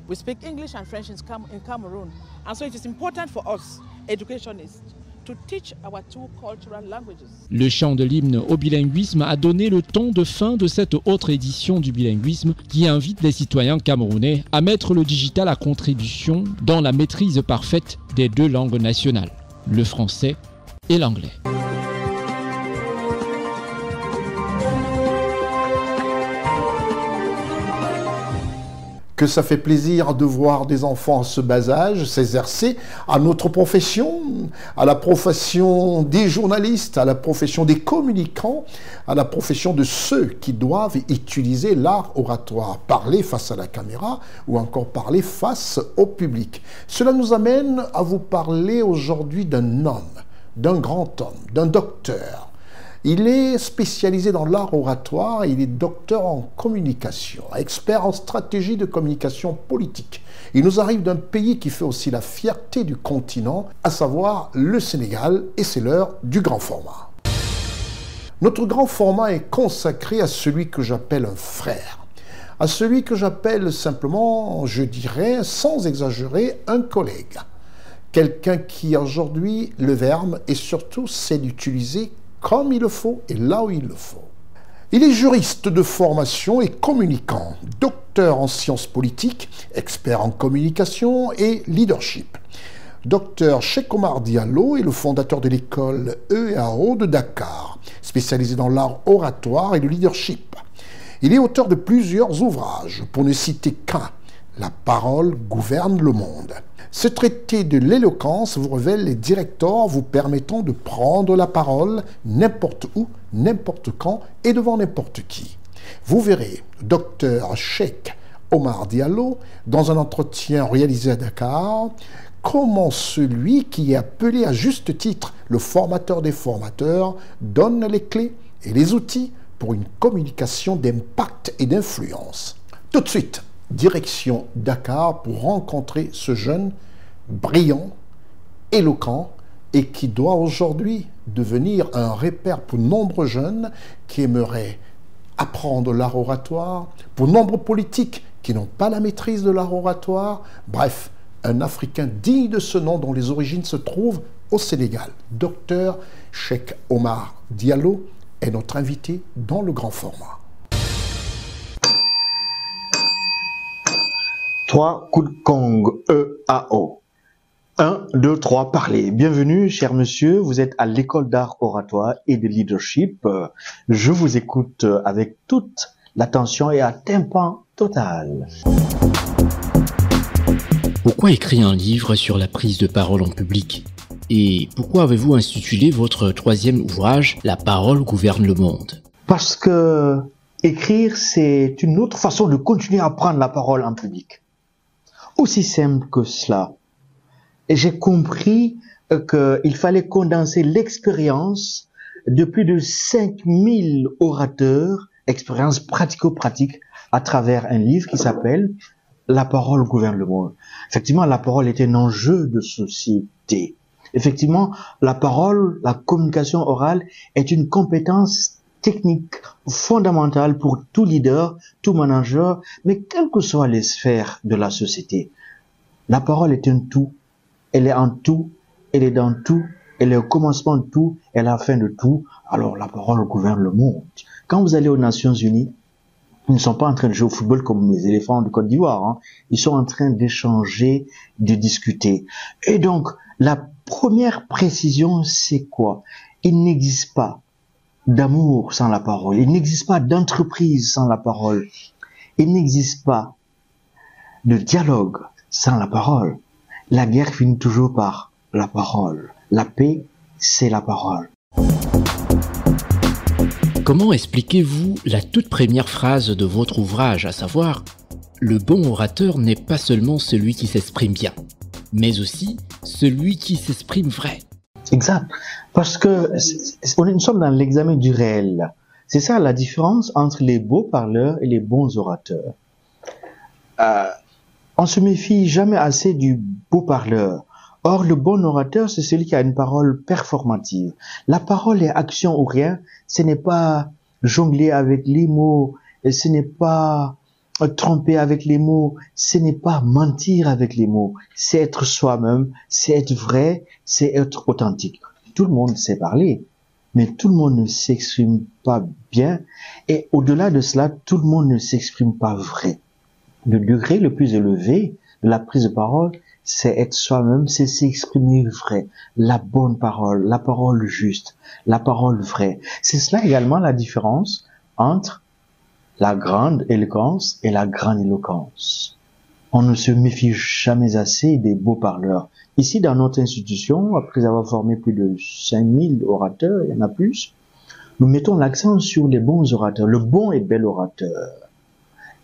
We speak English and French in Cameroon, and so it is important for us, educationists, to teach our two cultural languages. Le chant de l'hymne au bilinguisme a donné le ton de fin de cette autre édition du bilinguisme qui invite les citoyens camerounais à mettre le digital à contribution dans la maîtrise parfaite des deux langues nationales, le français et l'anglais. que ça fait plaisir de voir des enfants à ce bas âge s'exercer à notre profession, à la profession des journalistes, à la profession des communicants, à la profession de ceux qui doivent utiliser l'art oratoire, parler face à la caméra ou encore parler face au public. Cela nous amène à vous parler aujourd'hui d'un homme, d'un grand homme, d'un docteur. Il est spécialisé dans l'art oratoire, il est docteur en communication, expert en stratégie de communication politique. Il nous arrive d'un pays qui fait aussi la fierté du continent, à savoir le Sénégal, et c'est l'heure du grand format. Notre grand format est consacré à celui que j'appelle un frère, à celui que j'appelle simplement, je dirais, sans exagérer, un collègue. Quelqu'un qui aujourd'hui le verbe et surtout sait l'utiliser comme il le faut et là où il le faut. Il est juriste de formation et communicant, docteur en sciences politiques, expert en communication et leadership. Docteur Cheikh Omar Diallo est le fondateur de l'école EAO de Dakar, spécialisée dans l'art oratoire et le leadership. Il est auteur de plusieurs ouvrages, pour ne citer qu'un, La parole gouverne le monde. Ce traité de l'éloquence vous révèle les directeurs vous permettant de prendre la parole n'importe où, n'importe quand et devant n'importe qui. Vous verrez Dr Cheikh Omar Diallo dans un entretien réalisé à Dakar comment celui qui est appelé à juste titre le formateur des formateurs donne les clés et les outils pour une communication d'impact et d'influence. Tout de suite, direction Dakar pour rencontrer ce jeune brillant, éloquent et qui doit aujourd'hui devenir un repère pour nombreux jeunes qui aimeraient apprendre l'art oratoire, pour nombreux politiques qui n'ont pas la maîtrise de l'art oratoire, bref, un Africain digne de ce nom dont les origines se trouvent au Sénégal. Docteur Cheikh Omar Diallo est notre invité dans le grand format. 3 coups de Kong, EAO. 1, 2, 3, parlez. Bienvenue, cher monsieur, vous êtes à l'école d'art oratoire et de leadership. Je vous écoute avec toute l'attention et à tympan total. Pourquoi écrire un livre sur la prise de parole en public? Et pourquoi avez-vous intitulé votre troisième ouvrage « La parole gouverne le monde » ? Parce que écrire, c'est une autre façon de continuer à prendre la parole en public. Aussi simple que cela. Et j'ai compris qu'il fallait condenser l'expérience de plus de 5000 orateurs, expérience pratico-pratique, à travers un livre qui s'appelle « La parole gouverne le monde ». Effectivement, la parole est un enjeu de société. Effectivement, la parole, la communication orale est une compétence technique fondamentale pour tout leader, tout manager, mais quelles que soient les sphères de la société. La parole est un tout, elle est en tout, elle est dans tout, elle est au commencement de tout, elle est à la fin de tout, alors la parole gouverne le monde. Quand vous allez aux Nations Unies, ils ne sont pas en train de jouer au football comme les éléphants de Côte d'Ivoire, hein. Ils sont en train d'échanger, de discuter. Et donc, la première précision, c'est quoi? Il n'existe pas d'amour sans la parole. Il n'existe pas d'entreprise sans la parole. Il n'existe pas de dialogue sans la parole. La guerre finit toujours par la parole. La paix, c'est la parole. Comment expliquez-vous la toute première phrase de votre ouvrage, à savoir « Le bon orateur n'est pas seulement celui qui s'exprime bien, mais aussi celui qui s'exprime vrai ». Exact. Parce que nous sommes dans l'examen du réel. C'est ça la différence entre les beaux parleurs et les bons orateurs. On se méfie jamais assez du beau parleur. Or, le bon orateur, c'est celui qui a une parole performative. La parole est action ou rien. Ce n'est pas jongler avec les mots. Ce n'est pas tromper avec les mots. Ce n'est pas mentir avec les mots. C'est être soi-même. C'est être vrai. C'est être authentique. Tout le monde sait parler, mais tout le monde ne s'exprime pas bien. Et au-delà de cela, tout le monde ne s'exprime pas vrai. Le degré le plus élevé de la prise de parole, c'est être soi-même, c'est s'exprimer vrai, la bonne parole, la parole juste, la parole vraie. C'est cela également la différence entre la grande éloquence et la grande éloquence. on ne se méfie jamais assez des beaux parleurs. Ici, dans notre institution, après avoir formé plus de 5000 orateurs, il y en a plus, nous mettons l'accent sur les bons orateurs, le bon et bel orateur.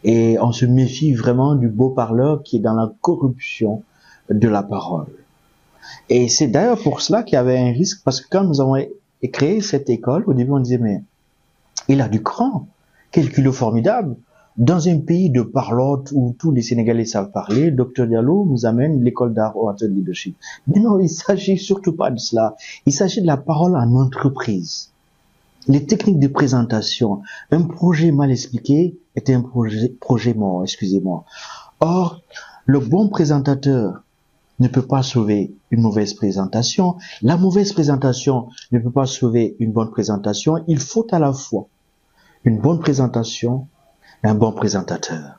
Et on se méfie vraiment du beau parleur qui est dans la corruption de la parole. Et c'est d'ailleurs pour cela qu'il y avait un risque, parce que quand nous avons créé cette école, au début on disait, mais il a du cran, quel culot formidable. Dans un pays de parlotte où tous les Sénégalais savent parler, Dr Diallo nous amène l'école d'art orateur de leadership. Mais non, il s'agit surtout pas de cela. Il s'agit de la parole en entreprise. Les techniques de présentation, un projet mal expliqué est un projet mort, excusez-moi. Or, le bon présentateur ne peut pas sauver une mauvaise présentation. La mauvaise présentation ne peut pas sauver une bonne présentation. Il faut à la fois une bonne présentation, un bon présentateur.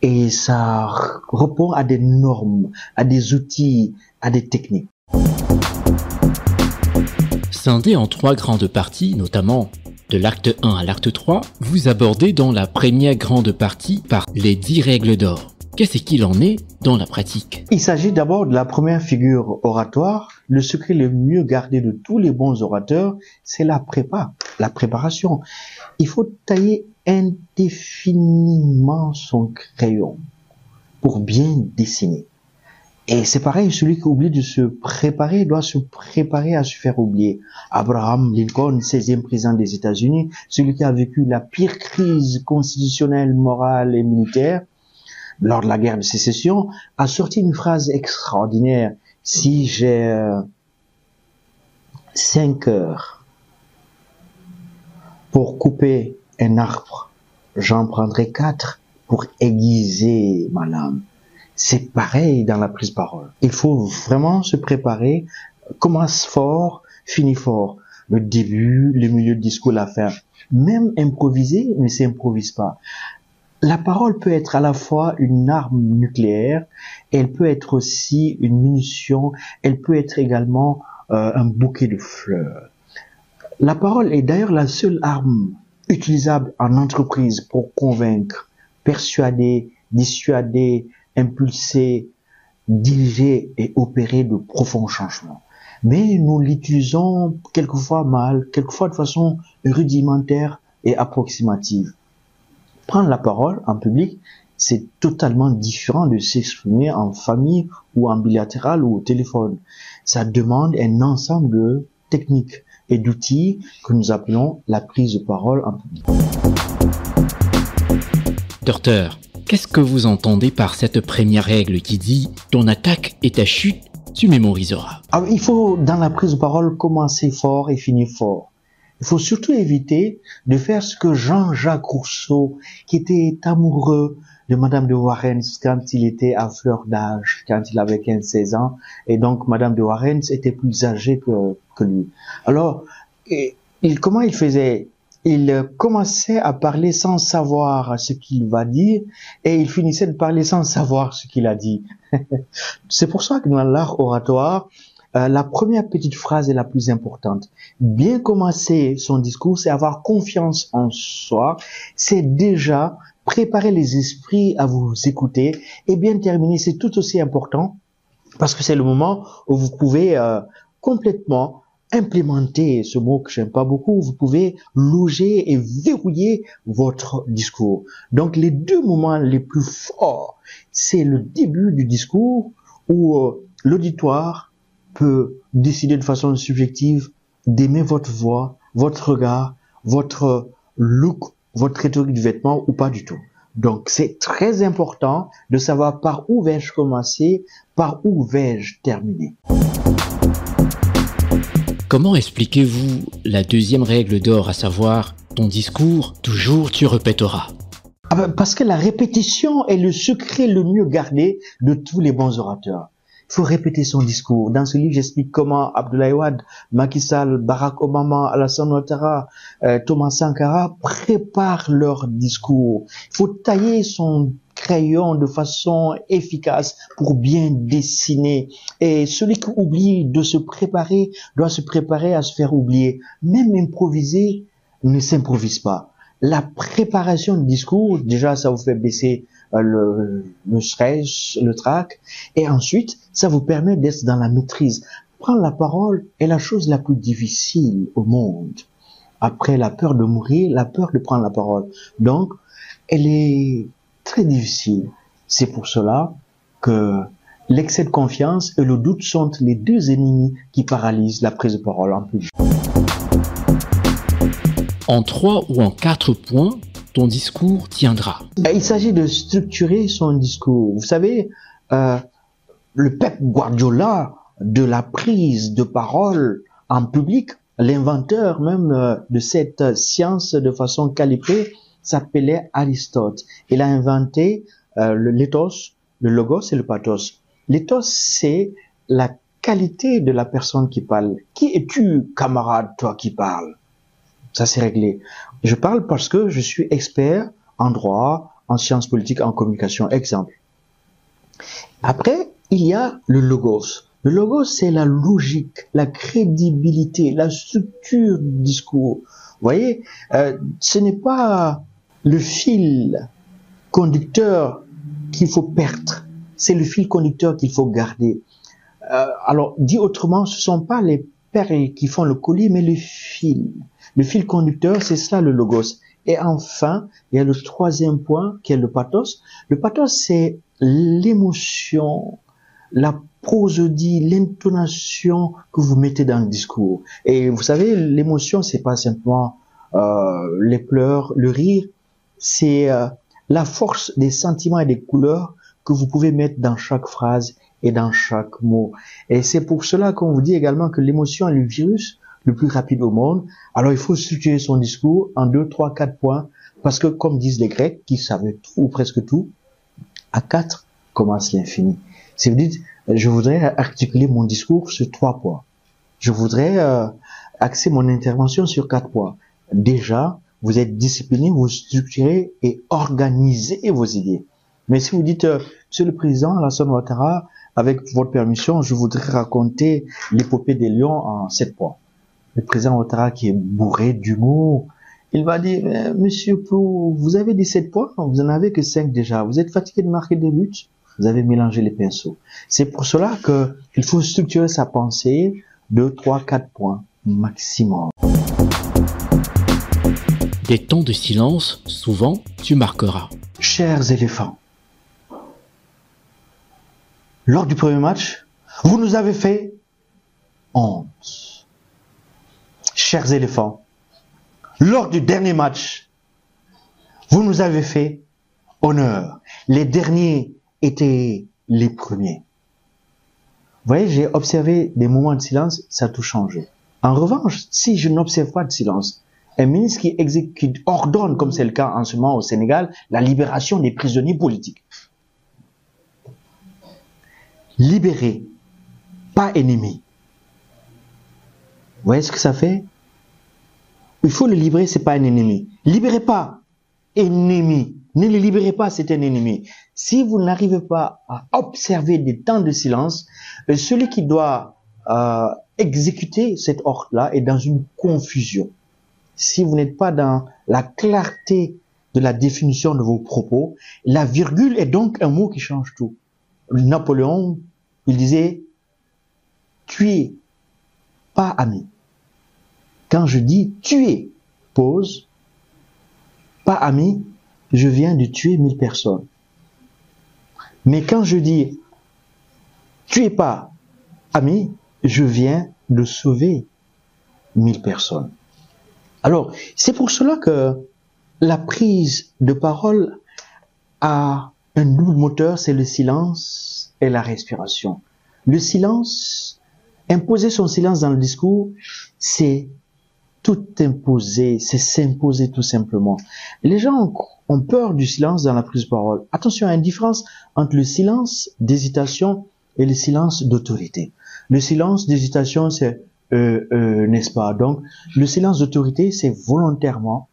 Et ça répond à des normes, à des outils, à des techniques. Scindé en 3 grandes parties, notamment de l'acte 1 à l'acte 3, vous abordez dans la première grande partie par les 10 règles d'or. Qu'est-ce qu'il en est dans la pratique? Il s'agit d'abord de la première figure oratoire. Le secret le mieux gardé de tous les bons orateurs, c'est la préparation. Il faut tailler indéfiniment son crayon pour bien dessiner. Et c'est pareil, celui qui oublie de se préparer doit se préparer à se faire oublier. Abraham Lincoln, 16e président des États-Unis, celui qui a vécu la pire crise constitutionnelle, morale et militaire lors de la guerre de sécession, a sorti une phrase extraordinaire. Si j'ai 5 heures pour couper un arbre, j'en prendrai 4 pour aiguiser ma lame. C'est pareil dans la prise de parole. Il faut vraiment se préparer, commence fort, finit fort. Le début, le milieu de discours, la fin. Même improviser ne s'improvise pas. La parole peut être à la fois une arme nucléaire, elle peut être aussi une munition, elle peut être également un bouquet de fleurs. La parole est d'ailleurs la seule arme utilisable en entreprise pour convaincre, persuader, dissuader, impulser, diriger et opérer de profonds changements. Mais nous l'utilisons quelquefois mal, quelquefois de façon rudimentaire et approximative. Prendre la parole en public, c'est totalement différent de s'exprimer en famille ou en bilatéral ou au téléphone. Ça demande un ensemble de techniques et d'outils que nous appelons la prise de parole en public. Docteur, qu'est-ce que vous entendez par cette première règle qui dit « Ton attaque et ta chute, tu mémoriseras ». Il faut, dans la prise de parole, commencer fort et finir fort. Il faut surtout éviter de faire ce que Jean-Jacques Rousseau, qui était amoureux de Madame de Warrens quand il était à fleur d'âge, quand il avait 15-16 ans, et donc Madame de Warrens était plus âgée que lui. Alors, comment il faisait? Il commençait à parler sans savoir ce qu'il va dire, et il finissait de parler sans savoir ce qu'il a dit. C'est pour ça que dans l'art oratoire, la première petite phrase est la plus importante. Bien commencer son discours, c'est avoir confiance en soi, c'est déjà préparer les esprits à vous écouter, et bien terminer, c'est tout aussi important, parce que c'est le moment où vous pouvez complètement implémenter ce mot que j'aime pas beaucoup, vous pouvez loger et verrouiller votre discours. Donc les 2 moments les plus forts, c'est le début du discours où l'auditoire peut décider de façon subjective d'aimer votre voix, votre regard, votre look, votre rhétorique du vêtement ou pas du tout. Donc c'est très important de savoir par où vais-je commencer, par où vais-je terminer. Comment expliquez-vous la 2e règle d'or, à savoir « Ton discours, toujours tu répéteras ». Parce que la répétition est le secret le mieux gardé de tous les bons orateurs. Il faut répéter son discours. Dans ce livre, j'explique comment Abdoulaye Wade, Macky Sall, Barack Obama, Alassane Ouattara, Thomas Sankara préparent leur discours. Il faut tailler son crayon de façon efficace pour bien dessiner. Et celui qui oublie de se préparer doit se préparer à se faire oublier. Même improviser ne s'improvise pas. La préparation du discours, déjà, ça vous fait baisser le stress, le trac, et ensuite, ça vous permet d'être dans la maîtrise. Prendre la parole est la chose la plus difficile au monde. Après la peur de mourir, la peur de prendre la parole. Donc, elle est très difficile. C'est pour cela que l'excès de confiance et le doute sont les deux ennemis qui paralysent la prise de parole en public. En 3 ou en 4 points, ton discours tiendra. Il s'agit de structurer son discours. Vous savez, le Pep Guardiola de la prise de parole en public, l'inventeur même de cette science de façon calibrée, s'appelait Aristote. Il a inventé le l'éthos, le logos et le pathos. L'éthos, c'est la qualité de la personne qui parle. Qui es-tu, camarade, toi qui parles? Ça, c'est réglé. Je parle parce que je suis expert en droit, en sciences politiques, en communication. Exemple. Après, il y a le logos. Le logos, c'est la logique, la crédibilité, la structure du discours. Vous voyez, ce n'est pas le fil conducteur qu'il faut perdre. C'est le fil conducteur qu'il faut garder. Alors, dit autrement, ce ne sont pas les perles qui font le collier, mais le fil. Le fil conducteur, c'est ça le logos. Et enfin, il y a le troisième point qui est le pathos. Le pathos, c'est l'émotion, la prosodie, l'intonation que vous mettez dans le discours. Et vous savez, l'émotion, c'est pas simplement les pleurs, le rire, c'est la force des sentiments et des couleurs que vous pouvez mettre dans chaque phrase et dans chaque mot. Et c'est pour cela qu'on vous dit également que l'émotion est le virus le plus rapide au monde. Alors il faut structurer son discours en 2, 3, 4 points, parce que comme disent les Grecs, qui savaient tout ou presque tout, à 4 commence l'infini. Si vous dites, je voudrais articuler mon discours sur 3 points. Je voudrais axer mon intervention sur 4 points. Déjà, vous êtes discipliné, vous structurez et organisez vos idées. Mais si vous dites, Monsieur le Président, Alassane Ouattara, avec votre permission, je voudrais raconter l'épopée des lions en 7 points. Le président Ouattara, qui est bourré d'humour, il va dire, Monsieur Plou, vous avez 17 points, vous en avez que 5 déjà. Vous êtes fatigué de marquer des buts, vous avez mélangé les pinceaux. C'est pour cela que il faut structurer sa pensée, 2, 3, 4 points maximum. Des temps de silence, souvent, tu marqueras. Chers éléphants, lors du premier match, vous nous avez fait honte. Chers éléphants, lors du dernier match, vous nous avez fait honneur. Les derniers étaient les premiers. Vous voyez, j'ai observé des moments de silence, ça a tout changé. En revanche, si je n'observe pas de silence, un ministre qui exécute, ordonne, comme c'est le cas en ce moment au Sénégal, la libération des prisonniers politiques. Libérer, pas ennemi. Vous voyez ce que ça fait? Il faut le libérer, c'est pas un ennemi. Libérez pas, ennemi. Ne le libérez pas, c'est un ennemi. Si vous n'arrivez pas à observer des temps de silence, celui qui doit exécuter cet ordre-là est dans une confusion. Si vous n'êtes pas dans la clarté de la définition de vos propos, la virgule est donc un mot qui change tout. Napoléon, il disait « tuer, pas ami ». Quand je dis « tuer », pause, pas ami, je viens de tuer 1000 personnes. Mais quand je dis « tuez pas, ami », je viens de sauver 1000 personnes. Alors, c'est pour cela que la prise de parole a un double moteur, c'est le silence et la respiration. Le silence, imposer son silence dans le discours, c'est tout imposer, c'est s'imposer tout simplement. Les gens ont peur du silence dans la prise de parole. Attention, il y a une différence entre le silence d'hésitation et le silence d'autorité. Le silence d'hésitation, c'est n'est-ce pas? Donc, le silence d'autorité, c'est volontairement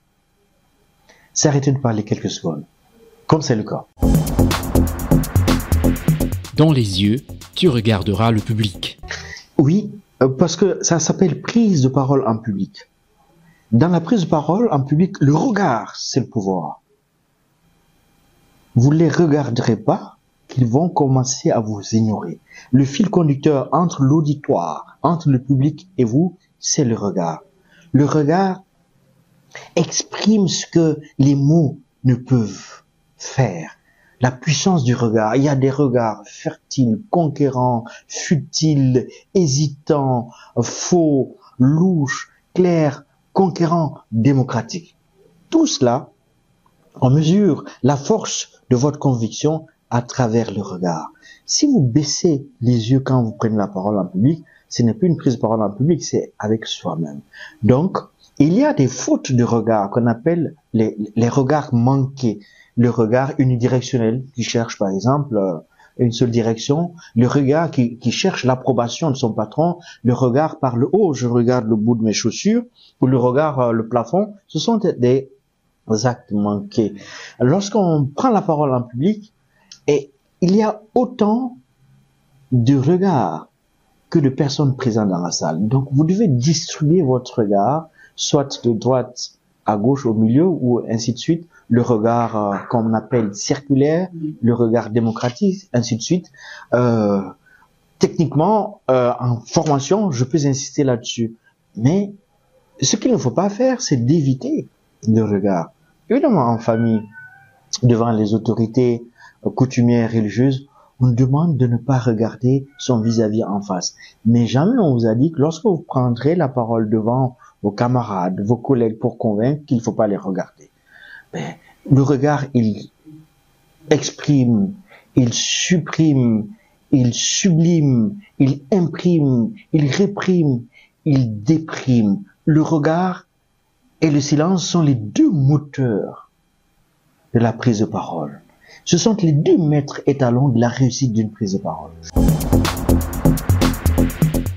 s'arrêter de parler quelques secondes, comme c'est le cas. Dans les yeux, tu regarderas le public. Oui, parce que ça s'appelle prise de parole en public. Dans la prise de parole en public, le regard, c'est le pouvoir. vous ne les regarderez pas, qu'ils vont commencer à vous ignorer. Le fil conducteur entre l'auditoire, entre le public et vous, c'est le regard. Le regard exprime ce que les mots ne peuvent faire. La puissance du regard. Il y a des regards fertiles, conquérants, futiles, hésitants, faux, louches, clairs, conquérants, démocratiques. Tout cela, on mesure la force de votre conviction à travers le regard. Si vous baissez les yeux quand vous prenez la parole en public, ce n'est plus une prise de parole en public, c'est avec soi-même. Donc, il y a des fautes de regard qu'on appelle les regards manqués. Le regard unidirectionnel qui cherche par exemple une seule direction, le regard qui cherche l'approbation de son patron, le regard par le haut, je regarde le bout de mes chaussures, ou le regard le plafond, ce sont des actes manqués. Lorsqu'on prend la parole en public, et il y a autant de regards que de personnes présentes dans la salle. Donc vous devez distribuer votre regard, soit de droite à gauche, au milieu, ou ainsi de suite, le regard qu'on appelle circulaire, le regard démocratique, ainsi de suite. Techniquement, en formation, je peux insister là-dessus. Mais ce qu'il ne faut pas faire, c'est d'éviter le regard. Évidemment, en famille, devant les autorités coutumières religieuses, on demande de ne pas regarder son vis-à-vis en face. Mais jamais on vous a dit que lorsque vous prendrez la parole devant vos camarades, vos collègues pour convaincre qu'il ne faut pas les regarder. Mais le regard, il exprime, il supprime, il sublime, il imprime, il réprime, il déprime. Le regard et le silence sont les deux moteurs de la prise de parole. Ce sont les deux maîtres étalons de la réussite d'une prise de parole.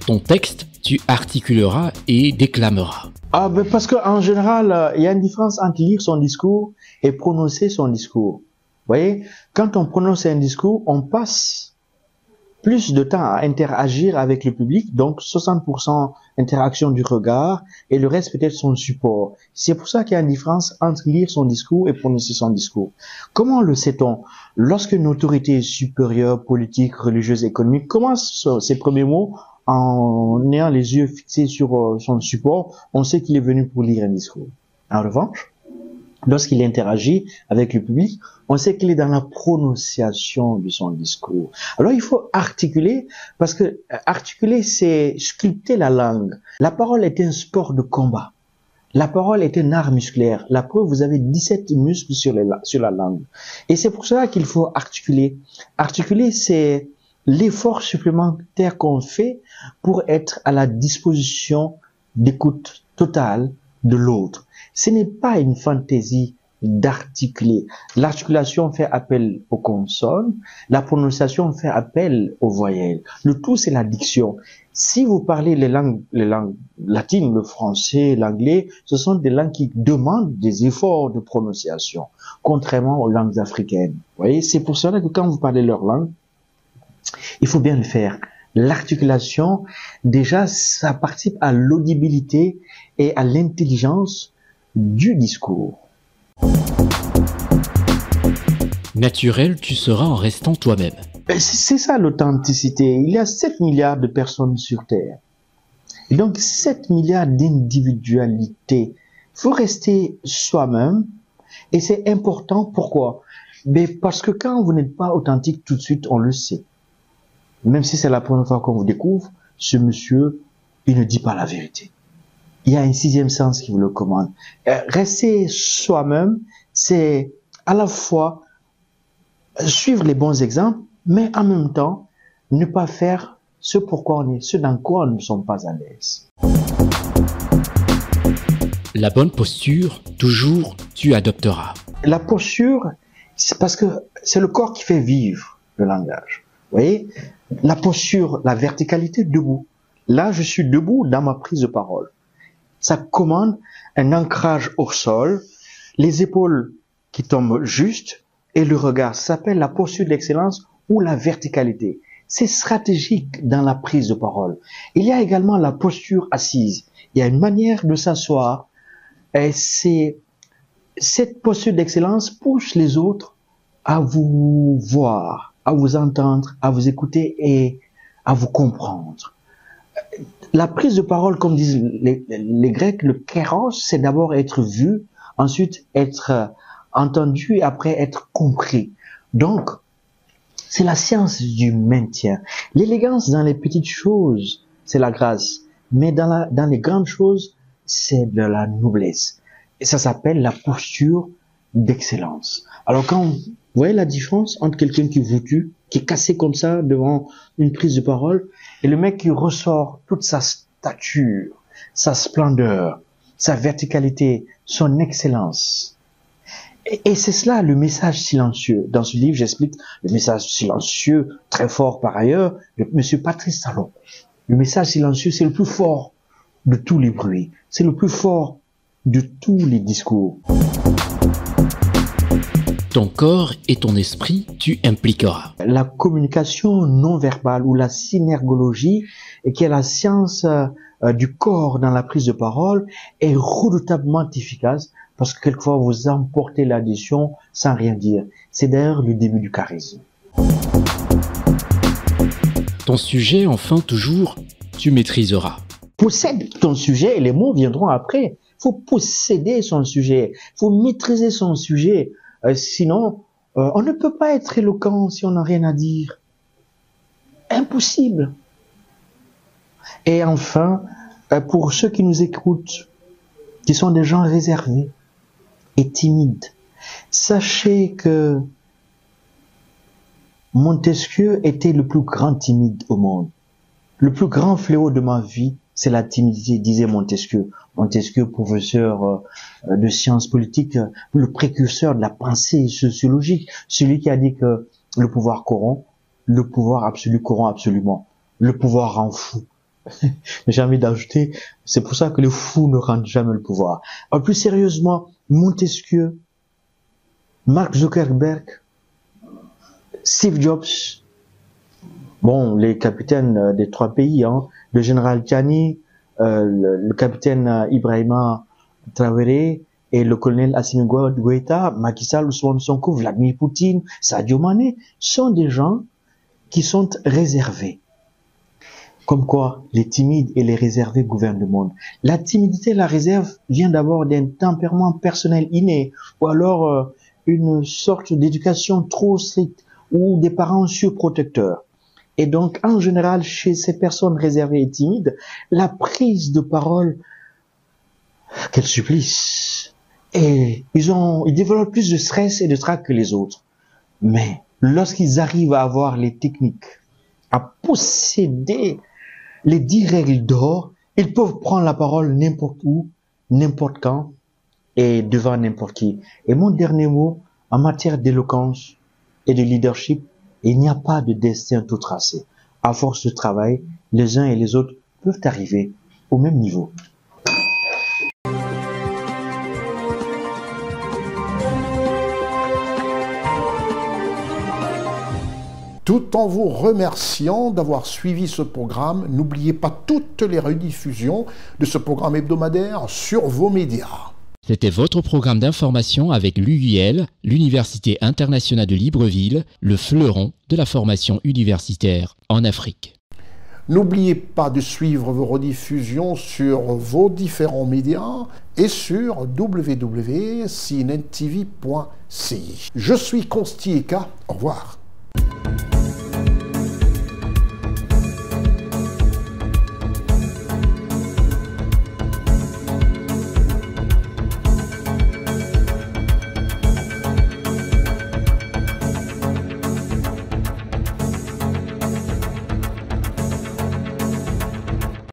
Ton texte, tu articuleras et déclameras. Parce qu'en général, il y a une différence entre lire son discours et prononcer son discours. Vous voyez, quand on prononce un discours, on passe plus de temps à interagir avec le public, donc 60% interaction du regard et le reste peut-être son support. C'est pour ça qu'il y a une différence entre lire son discours et prononcer son discours. Comment le sait-on? Lorsque une autorité supérieure, politique, religieuse, économique commence ses premiers mots en ayant les yeux fixés sur son support, on sait qu'il est venu pour lire un discours. En revanche, lorsqu'il interagit avec le public, on sait qu'il est dans la prononciation de son discours. Alors il faut articuler, parce que articuler, c'est sculpter la langue. La parole est un sport de combat. La parole est un art musculaire. La preuve, vous avez 17 muscles sur la langue. Et c'est pour cela qu'il faut articuler. Articuler, c'est l'effort supplémentaire qu'on fait pour être à la disposition d'écoute totale de l'autre. Ce n'est pas une fantaisie d'articuler. L'articulation fait appel aux consonnes, la prononciation fait appel aux voyelles. Le tout, c'est la diction. Si vous parlez les langues latines, le français, l'anglais, ce sont des langues qui demandent des efforts de prononciation, contrairement aux langues africaines. Vous voyez, c'est pour cela que quand vous parlez leur langue, il faut bien le faire. L'articulation, déjà, ça participe à l'audibilité et à l'intelligence du discours. Naturel, tu seras en restant toi-même. C'est ça l'authenticité. Il y a 7 milliards de personnes sur Terre. Et donc 7 milliards d'individualités. Il faut rester soi-même. Et c'est important. Pourquoi? Parce que quand vous n'êtes pas authentique tout de suite, on le sait. Même si c'est la première fois qu'on vous découvre, ce monsieur, il ne dit pas la vérité. Il y a un sixième sens qui vous le commande. Rester soi-même, c'est à la fois suivre les bons exemples, mais en même temps, ne pas faire ce pourquoi on est, ce dans quoi nous ne sommes pas à l'aise. La bonne posture, toujours, tu adopteras. La posture, c'est parce que c'est le corps qui fait vivre le langage. Vous voyez, la posture, la verticalité, debout. Là, je suis debout dans ma prise de parole. Ça commande un ancrage au sol, les épaules qui tombent juste et le regard. Ça s'appelle la posture d'excellence ou la verticalité. C'est stratégique dans la prise de parole. Il y a également la posture assise. Il y a une manière de s'asseoir et cette posture d'excellence pousse les autres à vous voir, à vous entendre, à vous écouter et à vous comprendre. La prise de parole, comme disent les Grecs, le kéros, c'est d'abord être vu, ensuite être entendu et après être compris. Donc, c'est la science du maintien. L'élégance dans les petites choses, c'est la grâce. Mais dans les grandes choses, c'est de la noblesse. Et ça s'appelle la posture d'excellence. Alors quand vous voyez la différence entre quelqu'un qui vous tue, qui est cassé comme ça devant une prise de parole, et le mec qui ressort toute sa stature, sa splendeur, sa verticalité, son excellence. Et c'est cela le message silencieux. Dans ce livre, j'explique le message silencieux, très fort par ailleurs, de M. Patrice Talon. Le message silencieux, c'est le plus fort de tous les bruits. C'est le plus fort de tous les discours. Ton corps et ton esprit, tu impliqueras. La communication non verbale ou la synergologie, qui est la science du corps dans la prise de parole, est redoutablement efficace parce que quelquefois vous emportez l'addition sans rien dire. C'est d'ailleurs le début du charisme. Ton sujet, enfin, toujours, tu maîtriseras. Possède ton sujet et les mots viendront après. Il faut posséder son sujet, il faut maîtriser son sujet. Sinon, on ne peut pas être éloquent si on n'a rien à dire. Impossible. Et enfin, pour ceux qui nous écoutent, qui sont des gens réservés et timides, sachez que Montesquieu était le plus grand timide au monde. Le plus grand fléau de ma vie, c'est la timidité, disait Montesquieu. Montesquieu, professeur de sciences politiques, le précurseur de la pensée sociologique, celui qui a dit que le pouvoir corrompt, le pouvoir absolu corrompt absolument, le pouvoir rend fou. J'ai envie d'ajouter, c'est pour ça que les fous ne rendent jamais le pouvoir. Alors plus sérieusement, Montesquieu, Mark Zuckerberg, Steve Jobs, bon, les capitaines des 3 pays, le général Tiani, le capitaine Ibrahima Traoré et le colonel Assimi Goïta, Macky Sall, Ousmane Sonko, Vladimir Poutine, Sadio Mané, sont des gens qui sont réservés. Comme quoi, les timides et les réservés gouvernent le monde. La timidité et la réserve vient d'abord d'un tempérament personnel inné, ou alors une sorte d'éducation trop stricte, ou des parents surprotecteurs. Et donc, en général, chez ces personnes réservées et timides, la prise de parole, quel supplice. Et ils développent plus de stress et de trac que les autres. Mais lorsqu'ils arrivent à avoir les techniques, à posséder les 10 règles d'or, ils peuvent prendre la parole n'importe où, n'importe quand et devant n'importe qui. Et mon dernier mot, en matière d'éloquence et de leadership, il n'y a pas de destin tout tracé. À force de travail, les uns et les autres peuvent arriver au même niveau. Tout en vous remerciant d'avoir suivi ce programme, n'oubliez pas toutes les rediffusions de ce programme hebdomadaire sur vos médias. C'était votre programme d'information avec l'UIL, l'Université internationale de Libreville, le fleuron de la formation universitaire en Afrique. N'oubliez pas de suivre vos rediffusions sur vos différents médias et sur www.cnntv.ci. Je suis Consti Eka, au revoir.